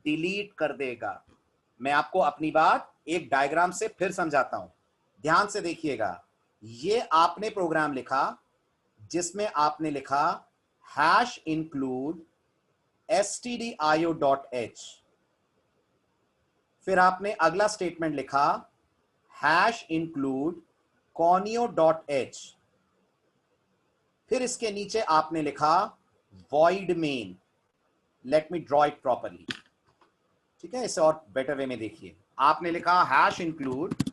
डिलीट कर देगा। मैं आपको अपनी बात एक डायग्राम से फिर समझाता हूं, ध्यान से देखिएगा। ये आपने प्रोग्राम लिखा जिसमें आपने लिखा #include stdio.h, फिर आपने अगला स्टेटमेंट लिखा #include conio.h, फिर इसके नीचे आपने लिखा void main। Let me draw it properly. ठीक है, इसे और बेटर वे में देखिए। आपने लिखा #include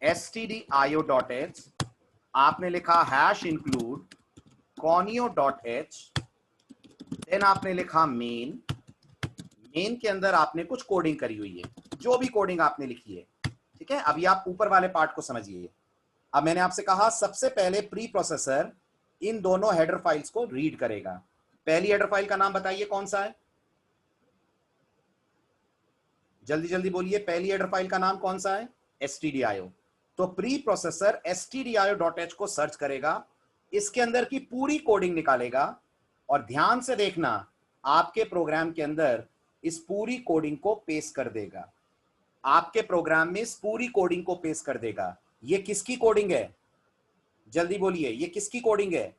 stdio.h, आपने लिखा #include conio.h, देन आपने लिखा मेन। मेन के अंदर आपने कुछ कोडिंग करी हुई है, जो भी कोडिंग आपने लिखी है। ठीक है, अभी आप ऊपर वाले पार्ट को समझिए। अब मैंने आपसे कहा सबसे पहले प्री प्रोसेसर इन दोनों हेडर फाइल्स को रीड करेगा। पहली हेडर फाइल का नाम बताइए कौन सा है? जल्दी जल्दी बोलिए, पहली हेडर फाइल का नाम कौन सा है? stdio। तो प्री प्रोसेसर stdio.h को सर्च करेगा, इसके अंदर की पूरी कोडिंग निकालेगा और ध्यान से देखना आपके प्रोग्राम के अंदर इस पूरी कोडिंग को पेस्ट कर देगा। आपके प्रोग्राम में इस पूरी कोडिंग को पेस्ट कर देगा। ये किसकी कोडिंग है? जल्दी बोलिए, ये किसकी कोडिंग है?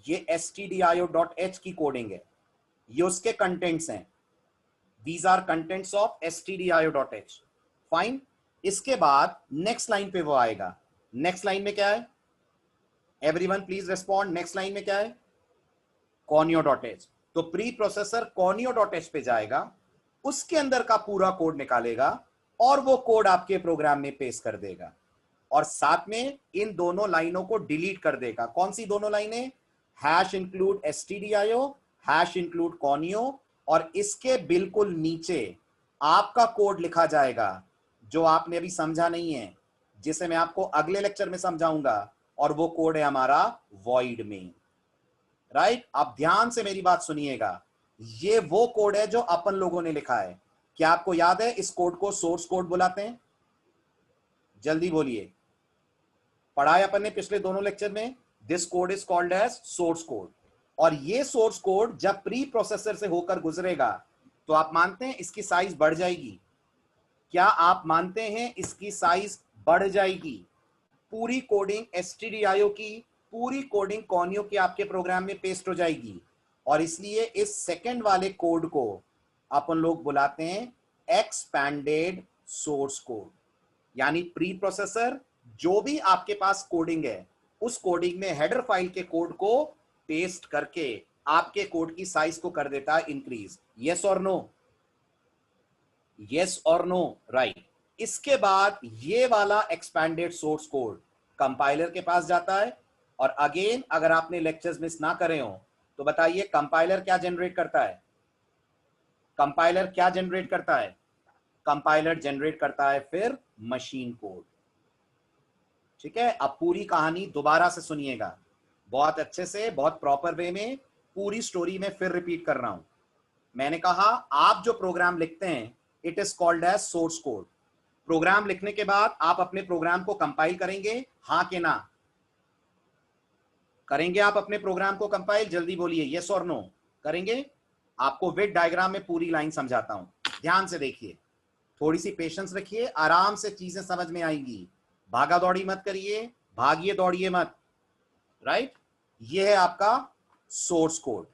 ये stdio.h की कोडिंग है। ये उसके कंटेंट्स हैं। These are contents of stdio.h। Fine. इसके बाद नेक्स्ट लाइन पे वो आएगा। नेक्स्ट लाइन में क्या है? Everyone please respond. Next line में क्या है? conio.h। तो प्री प्रोसेसर conio.h पे जाएगा, उसके अंदर का पूरा कोड निकालेगा और वो कोड आपके प्रोग्राम में पेस्ट कर देगा और साथ में इन दोनों लाइनों को डिलीट कर देगा। कौन सी दोनों लाइनें? #include stdio, #include conio, और इसके बिल्कुल नीचे आपका कोड लिखा जाएगा जो आपने अभी समझा नहीं है, जिसे मैं आपको अगले लेक्चर में समझाऊंगा, और वो कोड है हमारा void main। राइट? आप ध्यान से मेरी बात सुनिएगा। ये वो कोड है जो अपन लोगों ने लिखा है। क्या आपको याद है इस कोड को सोर्स कोड बुलाते हैं? जल्दी बोलिए, पढ़ाया अपन ने पिछले दोनों लेक्चर में। This code is called as source code. और ये सोर्स कोड जब प्री प्रोसेसर से होकर गुजरेगा तो आप मानते हैं इसकी साइज बढ़ जाएगी? क्या आप मानते हैं इसकी साइज बढ़ जाएगी? पूरी कोडिंग stdio की, पूरी कोडिंग कॉनियो की आपके प्रोग्राम में पेस्ट हो जाएगी। और इसलिए इस सेकंड वाले कोड को अपन लोग बुलाते हैं एक्सपैंडेड सोर्स कोड। यानी प्री प्रोसेसर जो भी आपके पास कोडिंग है, उस कोडिंग में हेडर फाइल के कोड को पेस्ट करके आपके कोड की साइज को कर देता है इंक्रीज। यस और नो? यस और नो? राइट। इसके बाद ये वाला एक्सपैंडेड सोर्स कोड कंपाइलर के पास जाता है। और अगेन अगर आपने लेक्चर्स मिस ना करे हो तो बताइए कंपाइलर क्या जनरेट करता है? कंपाइलर क्या जनरेट करता है? कंपाइलर जनरेट करता है फिर मशीन कोड। ठीक है, अब पूरी कहानी दोबारा से सुनिएगा, बहुत अच्छे से, बहुत प्रॉपर वे में पूरी स्टोरी में फिर रिपीट कर रहा हूं। मैंने कहा आप जो प्रोग्राम लिखते हैं it is called as source code. Program लिखने के बाद आप अपने प्रोग्राम को कंपाइल करेंगे, हाँ कि ना? करेंगे आप अपने प्रोग्राम को कंपाइल? जल्दी बोलिए यस और नो। करेंगे? आपको विद डायग्राम में पूरी लाइन समझाता हूं, ध्यान से देखिए, थोड़ी सी पेशेंस रखिए, आराम से चीजें समझ में आएंगी। भागा दौड़ी मत करिए, भागिए दौड़िए मत। राइट? ये है आपका सोर्स कोड।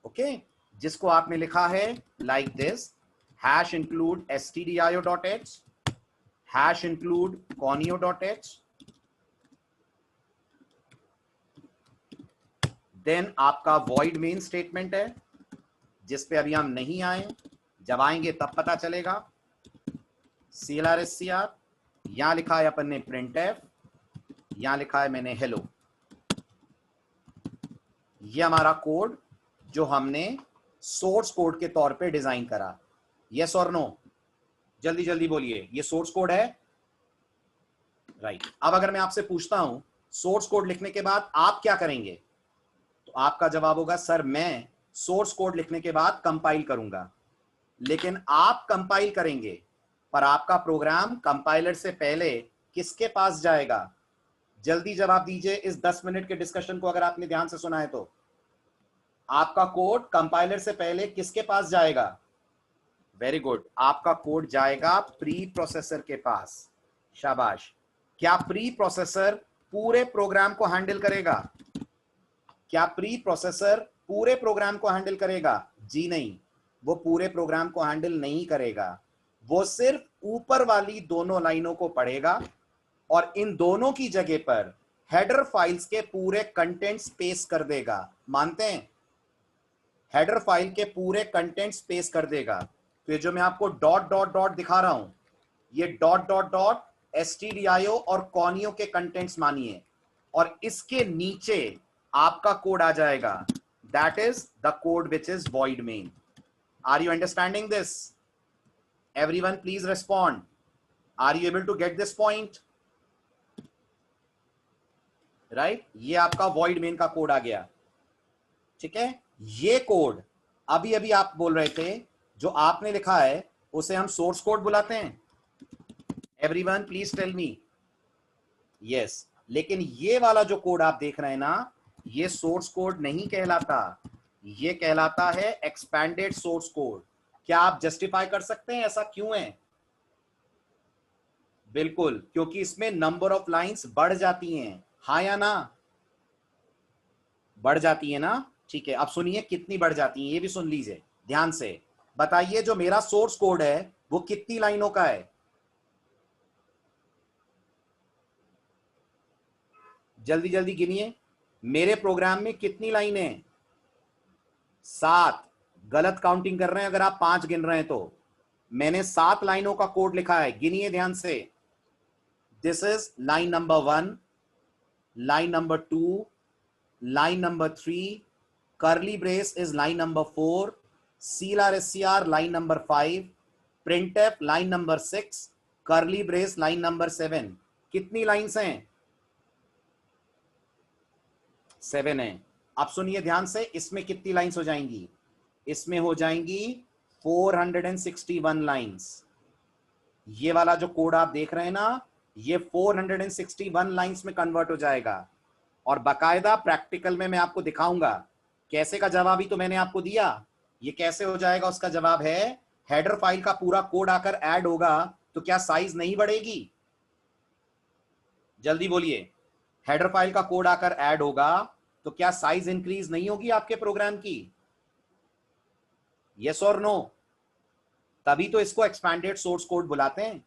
ओके, जिसको आपने लिखा है like this, hash include stdio.h, hash include conio.h, then आपका void मेन स्टेटमेंट है जिस पे अभी हम नहीं आए, जब आएंगे तब पता चलेगा। CLR यहां लिखा है अपन ने printf, यहां लिखा है मैंने हेलो। ये हमारा कोड जो हमने सोर्स कोड के तौर पे डिजाइन करा। यस और नो? जल्दी जल्दी बोलिए, ये सोर्स कोड है? राइट। अब अगर मैं आपसे पूछता हूं सोर्स कोड लिखने के बाद आप क्या करेंगे, तो आपका जवाब होगा सर मैं सोर्स कोड लिखने के बाद कंपाइल करूंगा। लेकिन आप कंपाइल करेंगे, पर आपका प्रोग्राम कंपाइलर से पहले किसके पास जाएगा? जल्दी जवाब दीजिए इस 10 मिनट के डिस्कशन को अगर आपने ध्यान से सुना है तो। आपका कोड कंपाइलर से पहले किसके पास जाएगा? वेरी गुड, आपका कोड जाएगा प्री प्रोसेसर के पास। शाबाश। क्या प्री प्रोसेसर पूरे प्रोग्राम को हैंडल करेगा? क्या प्री प्रोसेसर पूरे प्रोग्राम को हैंडल करेगा? जी नहीं, वो पूरे प्रोग्राम को हैंडल नहीं करेगा। वो सिर्फ ऊपर वाली दोनों लाइनों को पढ़ेगा और इन दोनों की जगह पर हेडर फाइल्स के पूरे कंटेंट्स पेस्ट कर देगा। मानते हैं? हेडर फाइल के पूरे कंटेंट्स पेस्ट कर देगा। तो ये जो मैं आपको डॉट डॉट डॉट दिखा रहा हूं, ये डॉट डॉट डॉट stdio और कॉनियो के कंटेंट्स मानिए, और इसके नीचे आपका कोड आ जाएगा। That is the code which is void main. Are you understanding this? Everyone please respond. Are you able to get this point? Right, ये आपका void main का कोड आ गया। ठीक है, ये कोड अभी अभी आप बोल रहे थे जो आपने लिखा है उसे हम सोर्स कोड बुलाते हैं। Everyone please tell me. Yes, लेकिन ये वाला जो कोड आप देख रहे हैं ना, ये सोर्स कोड नहीं कहलाता, ये कहलाता है एक्सपैंडेड सोर्स कोड। क्या आप जस्टिफाई कर सकते हैं ऐसा क्यों है? बिल्कुल, क्योंकि इसमें नंबर ऑफ लाइंस बढ़ जाती हैं। हाँ या ना? बढ़ जाती है ना? ठीक है, अब सुनिए कितनी बढ़ जाती है, ये भी सुन लीजिए ध्यान से। बताइए जो मेरा सोर्स कोड है वो कितनी लाइनों का है? जल्दी जल्दी गिनिए, मेरे प्रोग्राम में कितनी लाइनें हैं? 7। गलत काउंटिंग कर रहे हैं अगर आप 5 गिन रहे हैं तो। मैंने 7 लाइनों का कोड लिखा है, गिनिए ध्यान से। This is line number 1, line number 2, line number 3, curly brace is line number 4, CLR line number 5, printf line number 6, curly brace line number 7। कितनी लाइंस हैं? 7 हैं। अब सुनिए ध्यान से, इसमें कितनी लाइंस हो जाएंगी? इसमें हो जाएंगी 461 लाइंस। ये वाला जो कोड आप देख रहे हैं ना, ये 461 लाइंस में कन्वर्ट हो जाएगा। और बाकायदा प्रैक्टिकल में मैं आपको दिखाऊंगा कैसे का जवाब ही तो मैंने आपको दिया। ये कैसे हो जाएगा, उसका जवाब है हेडर फाइल का पूरा कोड आकर ऐड होगा तो क्या साइज नहीं बढ़ेगी? जल्दी बोलिए, हेडर फाइल का कोड आकर ऐड होगा तो क्या साइज इंक्रीज नहीं होगी आपके प्रोग्राम की? यस और नो? तभी तो इसको एक्सपैंडेड सोर्स कोड बुलाते हैं,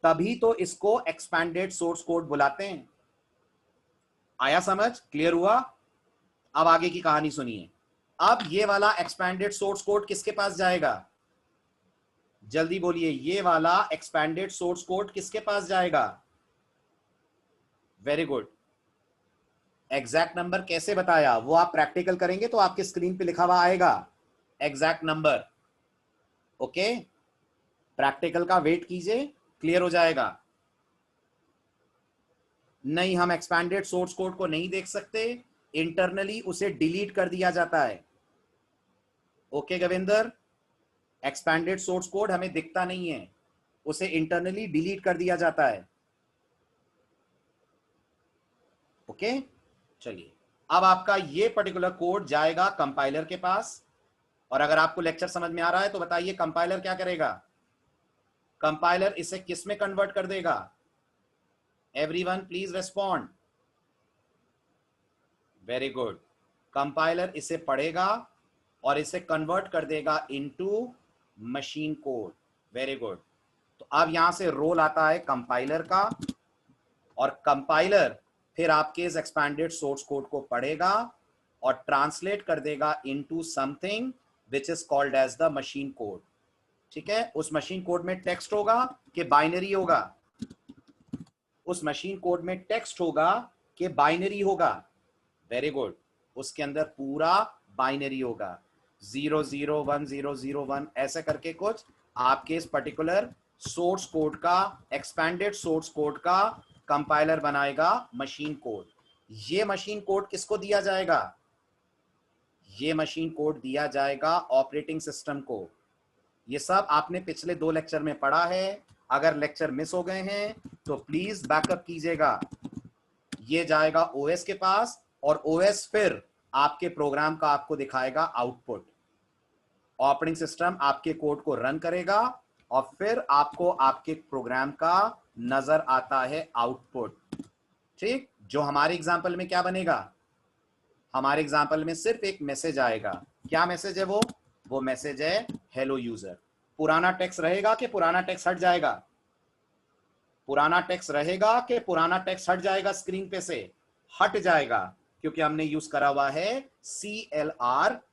तभी तो इसको एक्सपैंडेड सोर्स कोड बुलाते हैं। आया समझ? क्लियर हुआ? अब आगे की कहानी सुनिए। अब ये वाला एक्सपैंडेड सोर्स कोड किसके पास जाएगा? जल्दी बोलिए, ये वाला एक्सपैंडेड सोर्स कोड किसके पास जाएगा? Very good. एग्जैक्ट नंबर कैसे बताया वो आप प्रैक्टिकल करेंगे तो आपके स्क्रीन पे लिखा हुआ आएगा एग्जैक्ट नंबर। ओके, प्रैक्टिकल का वेट कीजिए, क्लियर हो जाएगा। नहीं, हम एक्सपैंडेड सोर्स कोड को नहीं देख सकते, इंटरनली उसे डिलीट कर दिया जाता है। ओके गविंदर, एक्सपैंडेड सोर्स कोड हमें दिखता नहीं है, उसे इंटरनली डिलीट कर दिया जाता है। ओके, चलिए अब आपका ये पर्टिकुलर कोड जाएगा कंपाइलर के पास, और अगर आपको लेक्चर समझ में आ रहा है तो बताइए कंपाइलर क्या करेगा? कंपाइलर इसे किस में कन्वर्ट कर देगा? Everyone please respond. Very good. Compiler इसे पढ़ेगा और इसे कन्वर्ट कर देगा into machine code. Very good. तो अब यहां से रोल आता है कंपाइलर का, और कंपाइलर फिर आपके इस एक्सपैंडेड सोर्स कोड को पढ़ेगा और ट्रांसलेट कर देगा into something which is called as the machine code. ठीक है, उस मशीन कोड में टेक्स्ट होगा कि बाइनरी होगा? उस मशीन कोड में टेक्स्ट होगा कि बाइनरी होगा? वेरी गुड, उसके अंदर पूरा बाइनरी होगा, 001001 ऐसे करके कुछ आपके इस पर्टिकुलर सोर्स कोड का, एक्सपैंडेड सोर्स कोड का कंपाइलर बनाएगा मशीन कोड। ये मशीन कोड किसको दिया जाएगा? ये मशीन कोड दिया जाएगा ऑपरेटिंग सिस्टम को। ये सब आपने पिछले 2 लेक्चर में पढ़ा है, अगर लेक्चर मिस हो गए हैं तो प्लीज बैकअप कीजिएगा। ये जाएगा ओएस के पास, और ओएस फिर आपके प्रोग्राम का आपको दिखाएगा आउटपुट। ऑपरेटिंग सिस्टम आपके कोड को रन करेगा और फिर आपको आपके प्रोग्राम का नजर आता है आउटपुट। ठीक, जो हमारे एग्जांपल में क्या बनेगा? हमारे एग्जांपल में सिर्फ एक मैसेज आएगा। क्या मैसेज है वो मैसेज है हेलो यूजर। पुराना टेक्स्ट रहेगा कि पुराना टेक्स्ट हट जाएगा? पुराना टेक्स्ट रहेगा कि पुराना टेक्स्ट हट जाएगा? स्क्रीन पे से हट जाएगा, क्योंकि हमने यूज करा हुआ है CLRSCR।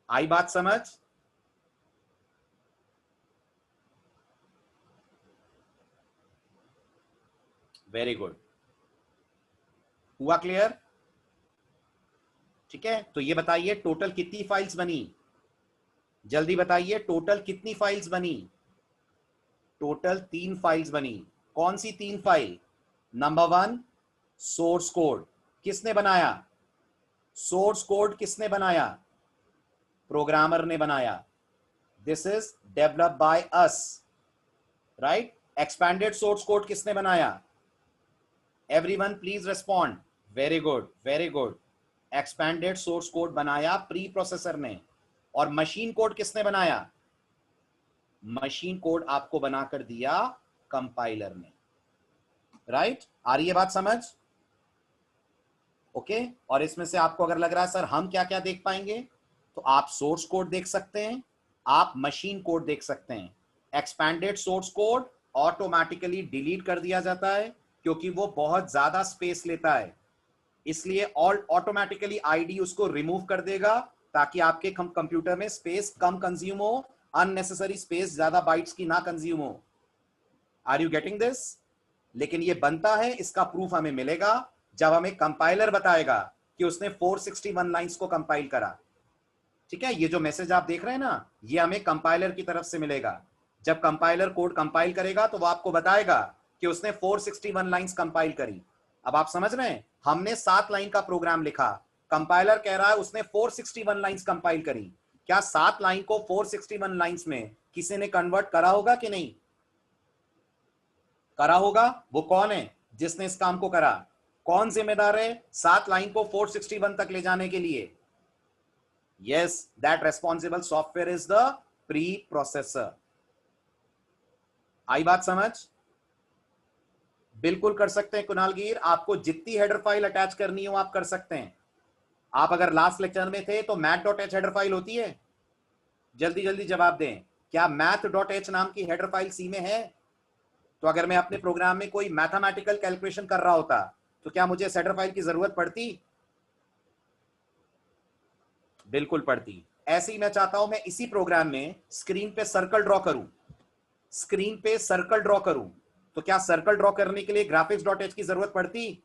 आई बात समझ? वेरी गुड, हुआ क्लियर? ठीक है, तो ये बताइए टोटल कितनी फाइल्स बनी? जल्दी बताइए, टोटल कितनी फाइल्स बनी? टोटल 3 फाइल्स बनी। कौन सी 3 फाइल? Number 1 source code. किसने बनाया? सोर्स कोड किसने बनाया? प्रोग्रामर ने बनाया। This is developed by us, right? Expanded source code किसने बनाया? Everyone please respond. Very good, very good. Expanded source code बनाया प्री प्रोसेसर ने। और मशीन कोड किसने बनाया? मशीन कोड आपको बनाकर दिया कंपाइलर ने, राइट? आ रही है बात समझ? ओके, और इसमें से आपको अगर लग रहा है सर हम क्या क्या देख पाएंगे, तो आप सोर्स कोड देख सकते हैं, आप मशीन कोड देख सकते हैं। Expanded source code automatically delete कर दिया जाता है क्योंकि वो बहुत ज्यादा स्पेस लेता है, इसलिए ऑटोमेटिकली आईडी उसको रिमूव कर देगा ताकि आपके कंप्यूटर में स्पेस कम कंज्यूम हो, अननेसेसरी स्पेस ज्यादा बाइट्स की ना कंज्यूम हो। Are you getting this? लेकिन ये बनता है, इसका प्रूफ हमें मिलेगा जब हमें कंपाइलर बताएगा कि उसने 461 लाइंस को कंपाइल करा। ठीक है, ये जो मैसेज आप देख रहे हैं ना, ये हमें कंपाइलर की तरफ से मिलेगा। जब कंपाइलर कोड कंपाइल करेगा तो वो आपको बताएगा कि उसने 461 लाइंस कंपाइल करी। अब आप समझ रहे हैं, हमने 7 लाइन का प्रोग्राम लिखा, कंपाइलर कह रहा है उसने 461 लाइंस कंपाइल करी। क्या 7 लाइन को 461 लाइंस में किसी ने कन्वर्ट करा होगा कि नहीं करा होगा? वो कौन है जिसने इस काम को करा? कौन जिम्मेदार है 7 लाइन को 461 तक ले जाने के लिए? Yes, that responsible software is the preprocessor. आई बात समझ? बिल्कुल कर सकते हैं कुणाल गिर, आपको जितनी हेडर फाइल अटैच करनी हो आप कर सकते हैं। आप अगर लास्ट लेक्चर में थे तो math.h हेडर फाइल होती है? जल्दी जल्दी जवाब दें, क्या math.h नाम की हेडर फाइल सी में है? तो अगर मैं अपने प्रोग्राम में कोई मैथमेटिकल कैलकुलेशन कर रहा होता तो क्या मुझे हेडर फाइल की जरूरत पड़ती? बिल्कुल पड़ती। ऐसे ही मैं चाहता हूं मैं इसी प्रोग्राम में स्क्रीन पे सर्कल ड्रॉ करूं, स्क्रीन पे सर्कल ड्रॉ करूं, तो क्या सर्कल ड्रॉ करने के लिए graphics.h की जरूरत पड़ती?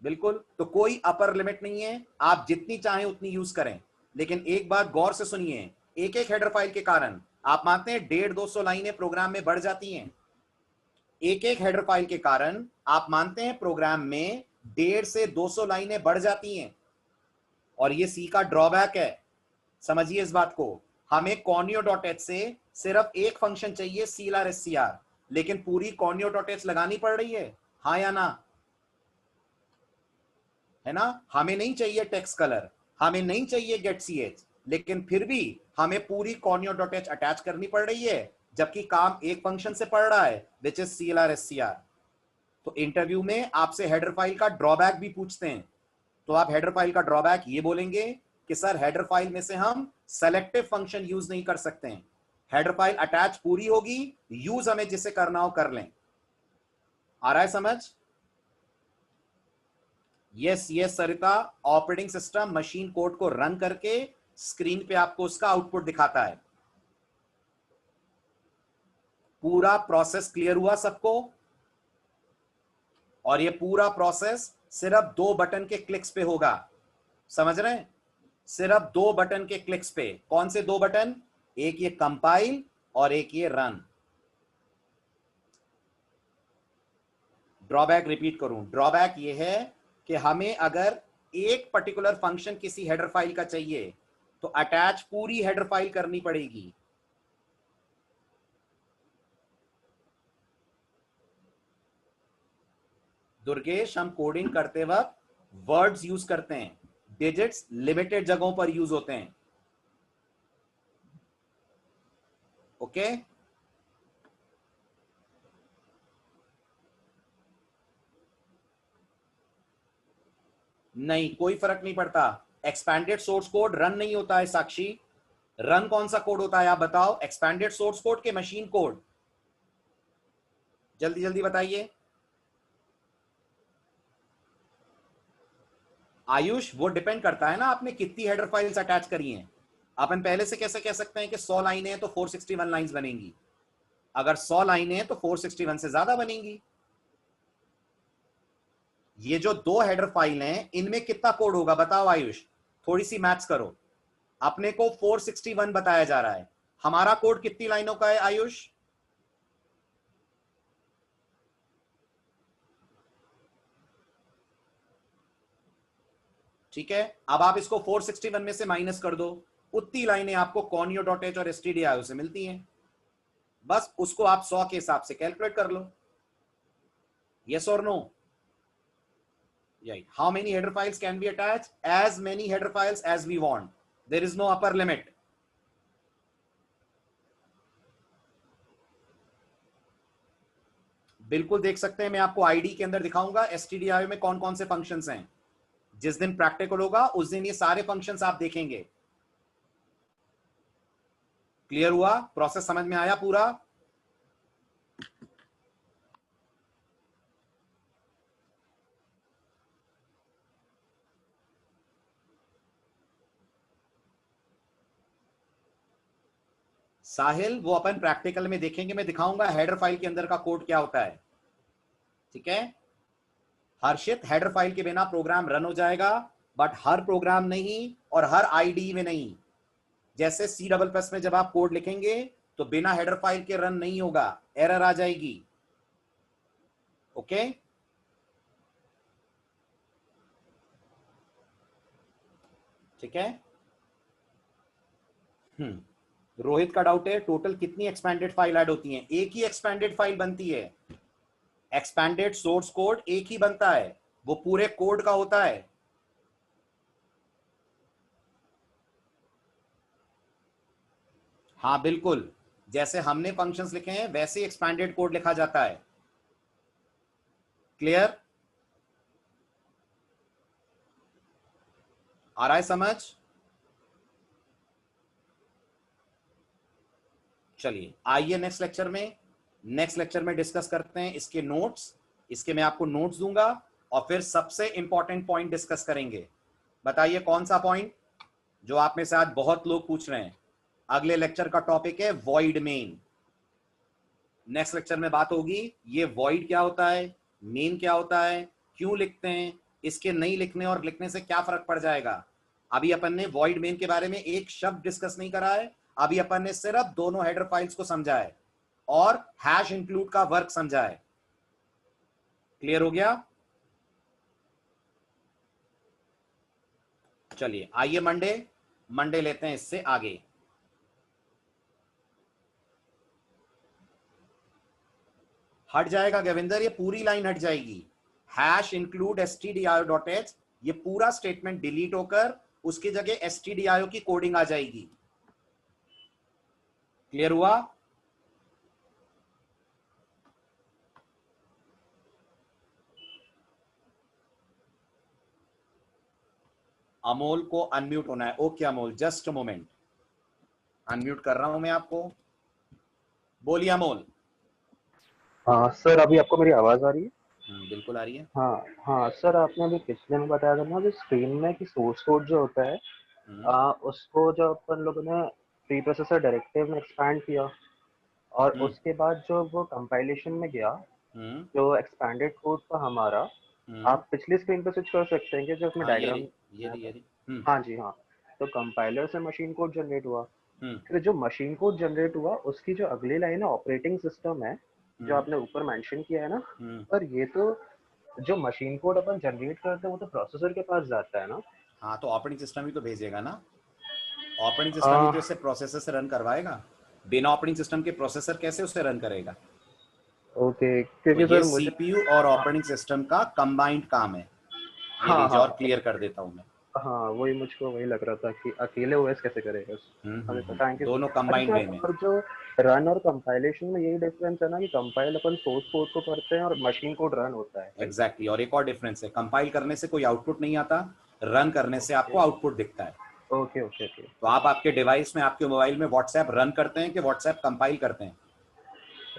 बिल्कुल। तो कोई अपर लिमिट नहीं है, आप जितनी चाहें उतनी यूज करें, लेकिन एक बात गौर से सुनिए, एक एक हेडर फाइल के कारण आप मानते हैं 150-200 लाइनें प्रोग्राम में बढ़ जाती हैं। एक एक हेडर फाइल के कारण आप मानते हैं प्रोग्राम में 150 से 200 लाइनें बढ़ जाती हैं, और ये सी का ड्रॉबैक है। समझिए इस बात को, हमें conio.h से सिर्फ एक फंक्शन चाहिए clr लेकिन पूरी conio.h लगानी पड़ रही है, हाँ या ना? है ना? हमें नहीं चाहिए टेक्स्ट कलर, हमें नहीं चाहिए getch, लेकिन फिर भी हमें पूरी conio.h अटैच करनी पड़ रही है, जबकि काम एक फंक्शन से पड़ रहा है विच इज clr। तो इंटरव्यू में आपसे हेडर फाइल का ड्रॉबैक भी पूछते हैं, तो आप हेडर फाइल का ड्रॉबैक ये बोलेंगे कि सर हेडर फाइल में से हम सेलेक्टिव फंक्शन यूज नहीं कर सकते हैं, हेडर फाइल अटैच पूरी होगी, यूज हमें जिसे करना हो कर लें। आ रहा है समझ? यस यस सरिता, ऑपरेटिंग सिस्टम मशीन कोड को रन करके स्क्रीन पे आपको उसका आउटपुट दिखाता है। पूरा प्रोसेस क्लियर हुआ सबको? और ये पूरा प्रोसेस सिर्फ 2 बटन के क्लिक्स पे होगा, समझ रहे हैं? सिर्फ 2 बटन के क्लिक्स पे। कौन से 2 बटन? एक ये कंपाइल और एक ये रन। ड्रॉबैक रिपीट करूं, ड्रॉबैक ये है कि हमें अगर एक पर्टिकुलर फंक्शन किसी हेडर फाइल का चाहिए तो अटैच पूरी हेडर फाइल करनी पड़ेगी। दुर्गेश, हम कोडिंग करते वक्त वर्ड्स यूज करते हैं, डिजिट्स लिमिटेड जगहों पर यूज होते हैं। ओके? नहीं, कोई फर्क नहीं पड़ता। एक्सपैंडेड सोर्स कोड रन नहीं होता है साक्षी। रन कौन सा कोड होता है आप बताओ? एक्सपैंडेड सोर्स कोड के मशीन कोड। जल्दी जल्दी बताइए। आयुष, वो डिपेंड करता है ना आपने कितनी हेडर फाइल्स अटैच करी हैं। अपन पहले से कैसे कह सकते हैं कि 100 लाइनें हैं तो 461 लाइंस बनेंगी? अगर 100 लाइनें हैं तो 461 से ज्यादा बनेंगी। ये जो 2 हेडर फाइल हैं इनमें कितना कोड होगा बताओ आयुष? थोड़ी सी मैथ्स करो। अपने को 461 बताया जा रहा है, हमारा कोड कितनी लाइनों का है आयुष? ठीक है, अब आप इसको 461 में से माइनस कर दो, उतनी लाइनें आपको conio.h और stdio से मिलती हैं। बस उसको आप 100 के हिसाब से कैलकुलेट कर लो। यस और no? How many header files can be attached? As many header files as we want. There is no upper limit. बिल्कुल देख सकते हैं, मैं आपको आईडी के अंदर दिखाऊंगा stdio में कौन कौन से फंक्शंस हैं। जिस दिन प्रैक्टिकल होगा उस दिन ये सारे फंक्शंस आप देखेंगे। क्लियर हुआ? प्रोसेस समझ में आया पूरा? साहिल, वो अपन प्रैक्टिकल में देखेंगे, मैं दिखाऊंगा हेडर फाइल के अंदर का कोड क्या होता है। ठीक है? हर्षित, हेडर फाइल के बिना प्रोग्राम रन हो जाएगा, बट हर प्रोग्राम नहीं और हर आईडी में नहीं। जैसे C++ में जब आप कोड लिखेंगे तो बिना हेडर फाइल के रन नहीं होगा, एरर आ जाएगी। ओके? ठीक है? रोहित का डाउट है टोटल कितनी एक्सपैंडेड फाइल ऐड होती हैं? एक ही एक्सपैंडेड फाइल बनती है। एक्सपैंडेड सोर्स कोड एक ही बनता है, वो पूरे कोड का होता है। हाँ बिल्कुल, जैसे हमने फंक्शंस लिखे हैं वैसे ही एक्सपैंडेड कोड लिखा जाता है। क्लियर? आ रहा है समझ? चलिए आइए नेक्स्ट लेक्चर में डिस्कस करते हैं इसके नोट्स। इसके मैं आपको नोट्स दूंगा और फिर सबसे इंपॉर्टेंट पॉइंट डिस्कस करेंगे। बताइए कौन सा पॉइंट जो आप में से आज बहुत लोग पूछ रहे हैं। अगले लेक्चर का टॉपिक है वॉइड मेन। नेक्स्ट लेक्चर में बात होगी ये वॉइड क्या होता है, मेन क्या होता है, क्यों लिखते हैं, इसके नहीं लिखने और लिखने से क्या फर्क पड़ जाएगा। अभी अपन ने वॉइड मेन के बारे में एक शब्द डिस्कस नहीं करा है। अभी अपन ने सिर्फ दोनों हेडर फाइल्स को समझा है और हैश इंक्लूड का वर्क समझा है। क्लियर हो गया? चलिए आइए मंडे लेते हैं इससे आगे। हट जाएगा गविंदर, ये पूरी लाइन हट जाएगी। हैश इंक्लूड stdio.h, ये पूरा स्टेटमेंट डिलीट होकर उसकी जगह stdio की कोडिंग आ जाएगी। क्लियर हुआ? अमोल को अनम्यूट होना है। Okay Amol, just a moment, unmute कर रहा हूं मैं आपको। बोलिए अमोल। हाँ सर, अभी आपको मेरी आवाज आ रही है? बिल्कुल आ रही है। हाँ हाँ सर, आपने अभी पिछले में बताया था ना जो स्क्रीन में कि सोर्स कोड जो होता है उसको जो अपन लोगों ने प्री प्रोसेसर डायरेक्टिव में एक्सपैंड किया और उसके बाद जो वो कंपाइलेशन में गया जो एक्सपैंडेड कोड था हमारा, आप पिछली स्क्रीन पे स्विच कर सकते हैं कि जो उसमें डायग्राम। ये हाँ जी हाँ, तो कंपाइलर से मशीन कोड जनरेट हुआ। फिर जो मशीन कोड जनरेट हुआ उसकी जो अगली लाइन है ऑपरेटिंग सिस्टम है जो आपने ऊपर मेंशन किया है ना, पर ये तो जो मशीन कोड अपन जनरेट करते हैं वो तो प्रोसेसर के पास जाता है ना। हाँ तो ऑपरेटिंग सिस्टम ही तो भेजेगा ना, ऑपरेटिंग सिस्टम ही तो इसे प्रोसेसर से रन करवाएगा। बिना ऑपरेटिंग सिस्टम के प्रोसेसर कैसे उसे रन करेगा? ओके, क्योंकि तो ये सर मुझे सीपीयू और ऑपरेटिंग सिस्टम का कंबाइंड काम है। ये हाँ लीजिए हाँ और क्लियर कर देता हूँ मैं। हाँ, वही मुझको वही लग रहा था कि अकेले ओएस कैसे करेगा। हमें पता है कि दोनों अच्छा कंबाइंड वे सर, में। और जो रन और कंपाइलेशन में यही डिफरेंस है ना कि कंपाइल अपन सोर्स कोड को करते हैं और मशीन कोड रन होता है। एग्जैक्टली, और एक और डिफरेंस है, कंपाइल करने से कोई आउटपुट नहीं आता, रन करने से आपको आउटपुट दिखता है। Okay okay okay. तो आप आपके डिवाइस में, आपके मोबाइल में व्हाट्सएप रन करते हैं कि व्हाट्सएप कंपाइल करते हैं?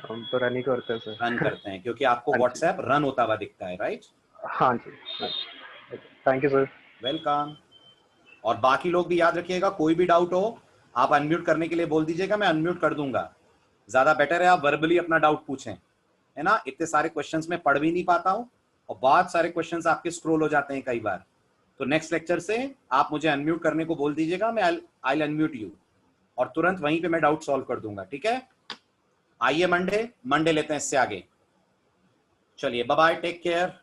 हम तो रन ही करते हैं सर। रन करते हैं क्योंकि आपको हाँ जी। व्हाट्सएप रन होता हुआ दिखता है, राइट? हाँ जी, थैंक यू सर। वेलकम। और बाकी लोग भी याद रखिएगा, कोई भी डाउट हो आप अनम्यूट करने के लिए बोल दीजिएगा, मैं अनम्यूट कर दूंगा। ज्यादा बेटर है आप वर्बली अपना डाउट पूछें, है ना। इतने सारे क्वेश्चंस में पढ़ भी नहीं पाता हूं और बहुत सारे क्वेश्चंस आपके स्क्रॉल हो जाते हैं कई बार। तो नेक्स्ट लेक्चर से आप मुझे अनम्यूट करने को बोल दीजिएगा, मैं आई अनम्यूट यू और तुरंत वहीं पे मैं डाउट सॉल्व कर दूंगा, ठीक है। आइए मंडे लेते हैं इससे आगे। चलिए बाय बाय, टेक केयर।